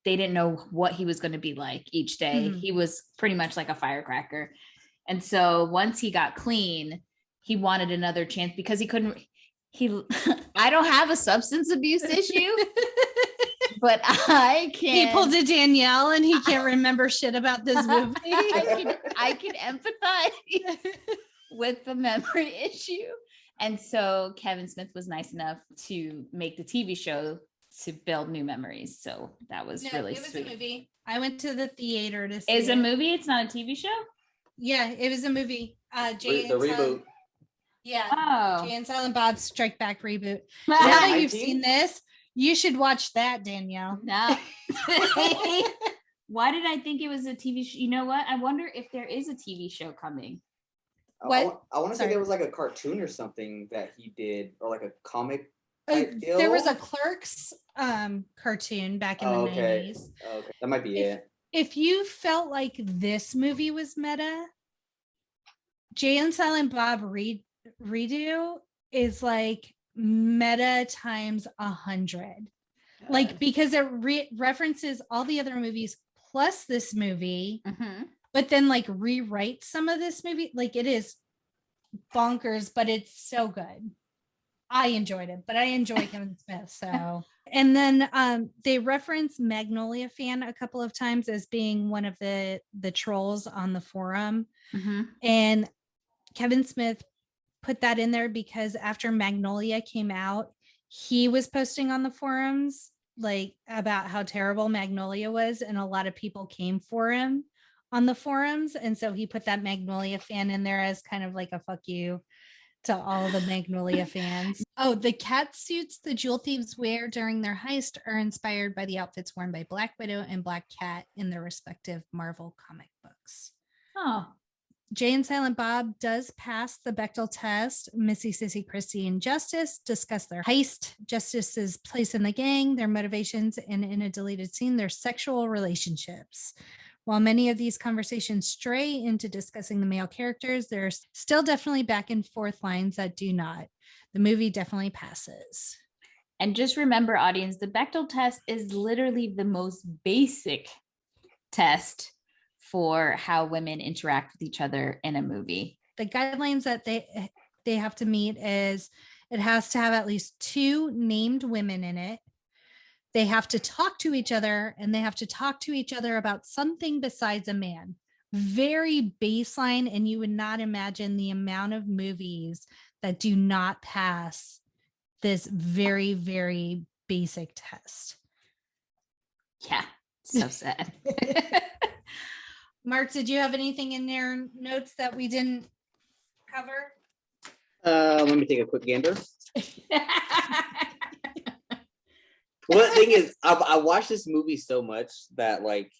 they didn't know what he was going to be like each day. Mm-hmm. He was pretty much like a firecracker. And so once he got clean, he wanted another chance because I don't have a substance abuse issue, but I can. He pulled a Danielle and he can't remember shit about this movie. I can empathize with the memory issue. And so Kevin Smith was nice enough to make the TV show to build new memories. So that was really sweet. It was a movie. I went to the theater to see it. It's a movie? It's not a TV show? Yeah, it was a movie. The reboot. Yeah. Oh. Jay and Silent Bob Strike Back reboot. Now that you've seen this, you should watch that, Danielle. No. Why did I think it was a TV show? You know what? I wonder if there is a TV show coming. What? I want to say there was like a cartoon or something that he did, or like a comic. There was a Clerks cartoon back in the 90s. Okay, that might be it. If you felt like this movie was meta, Jay and Silent Bob redo is like meta times 100. Like, because it references all the other movies plus this movie, but then like rewrite some of this movie. Like, it is bonkers, but it's so good. I enjoyed it, but I enjoy Kevin Smith. So, And then they reference Magnolia Fan a couple of times as being one of the trolls on the forum. Mm-hmm. And Kevin Smith put that in there because after Magnolia came out, he was posting on the forums like about how terrible Magnolia was, and a lot of people came for him on the forums. And so he put that Magnolia Fan in there as kind of like a fuck you to all the Magnolia fans. Oh, the cat suits the jewel thieves wear during their heist are inspired by the outfits worn by Black Widow and Black Cat in their respective Marvel comic books. Oh, Jay and Silent Bob does pass the Bechdel test. Missy, Sissy, Christy, and Justice discuss their heist, Justice's place in the gang, their motivations, and in a deleted scene, their sexual relationships. While many of these conversations stray into discussing the male characters, there's still definitely back and forth lines that do not. The movie definitely passes. and just remember, audience, the Bechdel test is literally the most basic test for how women interact with each other in a movie. The guidelines that they have to meet is it has to have at least 2 named women in it. They have to talk to each other, and they have to talk to each other about something besides a man. Very baseline, and you would not imagine the amount of movies that do not pass this very, very basic test. Yeah, so sad. Mark, did you have anything in your notes that we didn't cover? Let me take a quick gander. Well, the thing is, I watched this movie so much that like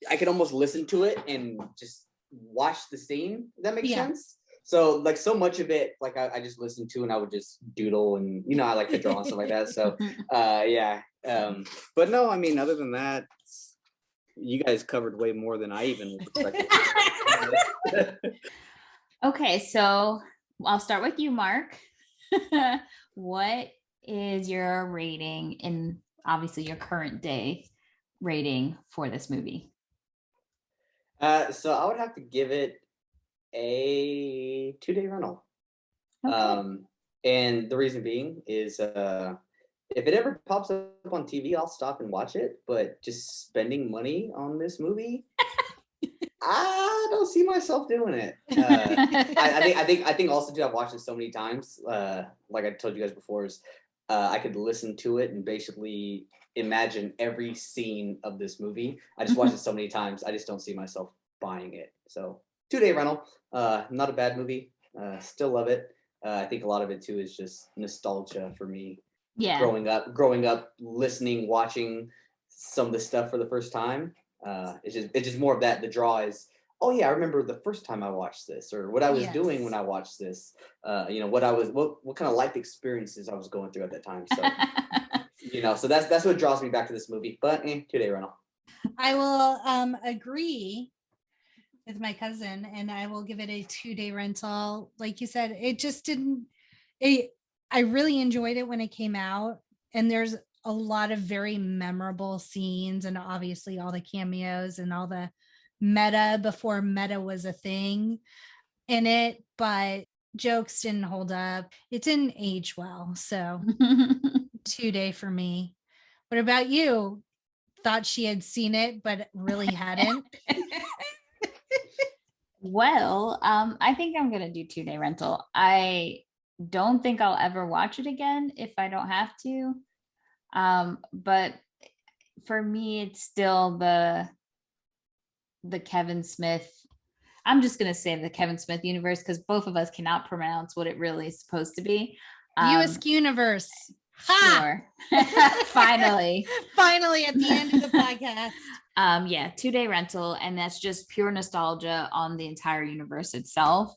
I could almost listen to it and just watch the scene. Does that make sense? So like so much of it, like I just listened to and I would just doodle, and you know I like to draw and stuff like that. So yeah. But no, I mean other than that, you guys covered way more than I even expected. Okay, so I'll start with you, Mark. What is your rating in obviously your current day rating for this movie? So I would have to give it a 2-day rental. Okay. And the reason being is if it ever pops up on TV, I'll stop and watch it. But just spending money on this movie, I don't see myself doing it. I think also too, I've watched it so many times. Like I told you guys before, is I could listen to it and basically imagine every scene of this movie. I just watched it so many times. I just don't see myself buying it. So 2-day rental, not a bad movie. Still love it. I think a lot of it too is just nostalgia for me. Yeah. Growing up, listening, watching some of the stuff for the first time. It's just more of that. The draw is, oh yeah, I remember the first time I watched this, or what I was doing when I watched this. What kind of life experiences I was going through at that time. So so that's what draws me back to this movie. But 2-day rental. I will agree with my cousin, and I will give it a 2-day rental. Like you said, it just didn't. I really enjoyed it when it came out, and there's a lot of very memorable scenes, and obviously all the cameos and all the meta before meta was a thing in it, but jokes didn't hold up. It didn't age well. So 2-day for me. What about you? Thought she had seen it, but really hadn't? Well, I think I'm going to do 2-day rental. I don't think I'll ever watch it again if I don't have to. But for me, it's still the Kevin Smith. I'm just going to say the Kevin Smith universe, because both of us cannot pronounce what it really is supposed to be. US universe. Sure. Finally at the end of the podcast. 2-day rental, and that's just pure nostalgia on the entire universe itself.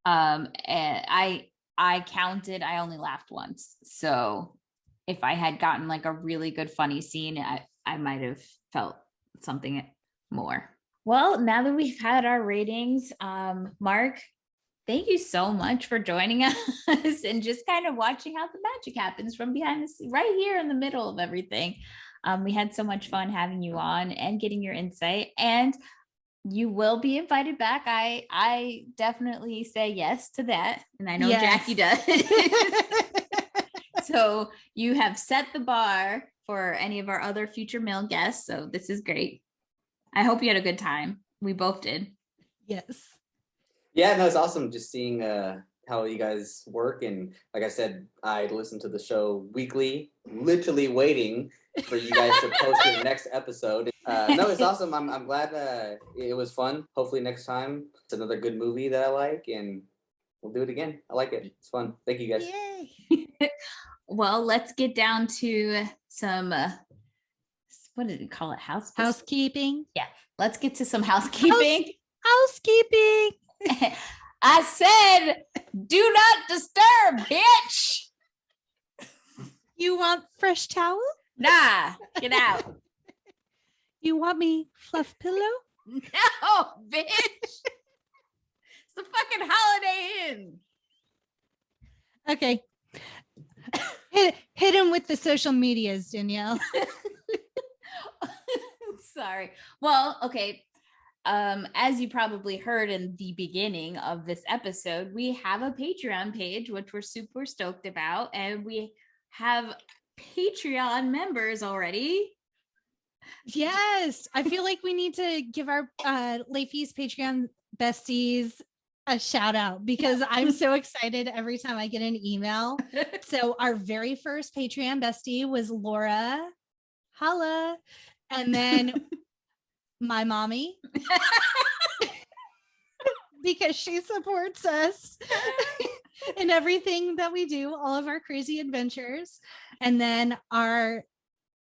And I counted, I only laughed once. So if I had gotten like a really good funny scene, I might have felt something more. Well, now that we've had our ratings, Mark, thank you so much for joining us and just kind of watching how the magic happens from behind the scenes, right here in the middle of everything. We had so much fun having you on and getting your insight, and you will be invited back. I definitely say yes to that, and I know Jackie does. So you have set the bar for any of our other future male guests. So this is great. I hope you had a good time. We both did. Yes. Yeah, no, it's awesome just seeing how you guys work. And like I said, I listen to the show weekly, literally waiting for you guys to post the next episode. No, it's awesome. I'm glad it was fun. Hopefully next time it's another good movie that I like, and we'll do it again. I like it. It's fun. Thank you guys. Yay. Well, let's get down to some, what did we call it? Housekeeping. Yeah, let's get to some housekeeping. Housekeeping. I said, do not disturb, bitch. You want fresh towel? Nah, get out. You want me fluff pillow? No, bitch. It's the fucking Holiday Inn. Okay. Hit him with the social medias, Danielle. Sorry. Well, okay. As you probably heard in the beginning of this episode, we have a Patreon page, which we're super stoked about, and we have Patreon members already. Yes. I feel like we need to give our Late Fees Patreon besties a shout out because I'm so excited every time I get an email. So our very first Patreon bestie was Laura. Holla. And then my mommy. Because she supports us in everything that we do, all of our crazy adventures. And then our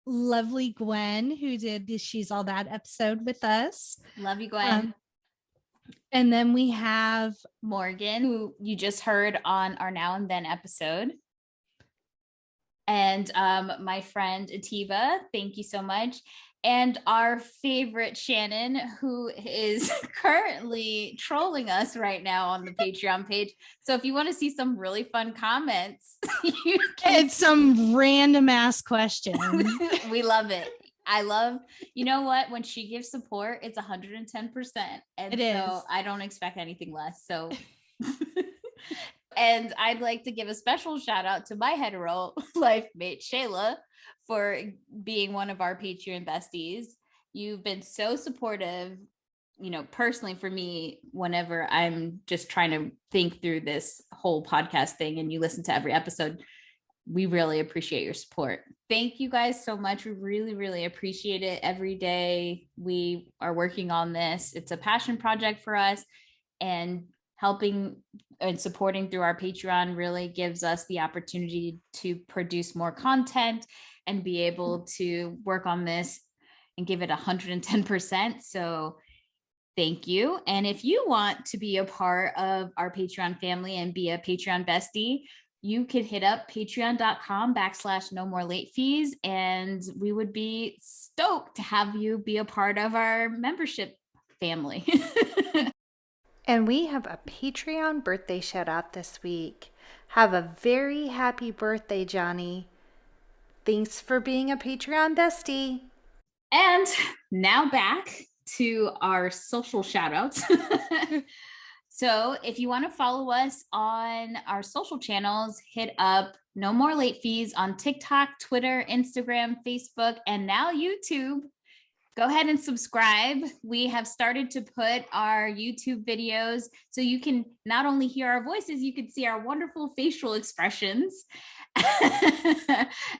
lovely Gwen, who did the She's All That episode with us. Love you, Gwen. And then we have Morgan, who you just heard on our Now and Then episode. And my friend Ativa, thank you so much. And our favorite Shannon, who is currently trolling us right now on the Patreon page. So if you want to see some really fun comments, you can. It's some random ass questions. We love it. I love, you know what? When she gives support, it's 110%. And it so is. I don't expect anything less. So, and I'd like to give a special shout out to my hetero life mate, Shayla, for being one of our Patreon besties. You've been so supportive, you know, personally for me, whenever I'm just trying to think through this whole podcast thing and you listen to every episode. We really appreciate your support. Thank you guys so much. We really, really appreciate it. Every day we are working on this. It's a passion project for us, and helping and supporting through our Patreon really gives us the opportunity to produce more content and be able to work on this and give it 110%. So thank you. And if you want to be a part of our Patreon family and be a Patreon bestie, you could hit up patreon.com/no more late fees. And we would be stoked to have you be a part of our membership family. And we have a Patreon birthday shout out this week. Have a very happy birthday, Johnny. Thanks for being a Patreon bestie. And now back to our social shout outs. So if you want to follow us on our social channels, hit up No More Late Fees on TikTok, Twitter, Instagram, Facebook, and now YouTube. Go ahead and subscribe. We have started to put our YouTube videos so you can not only hear our voices, you can see our wonderful facial expressions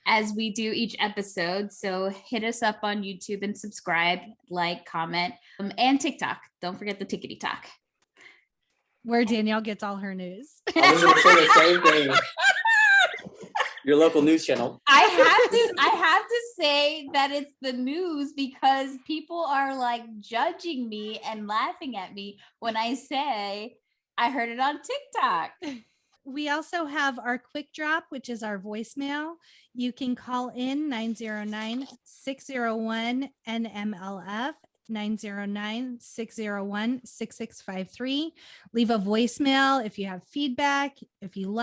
as we do each episode. So hit us up on YouTube and subscribe, like, comment, and TikTok. Don't forget the tickety talk. Where Danielle gets all her news. I was going to say the same thing. Your local news channel. I have to say that it's the news because people are like judging me and laughing at me when I say I heard it on TikTok. We also have our quick drop, which is our voicemail. You can call in 909-601-NMLF, 909-601-6653. Leave a voicemail if you have feedback, if you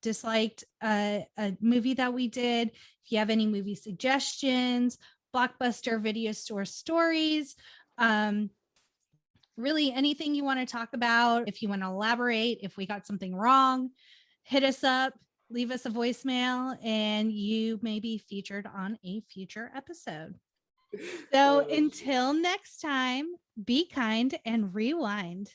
disliked a movie that we did, if you have any movie suggestions, Blockbuster video store stories, really anything you want to talk about. If you want to elaborate, if we got something wrong, hit us up. leave us a voicemail and you may be featured on a future episode. So until next time, be kind and rewind.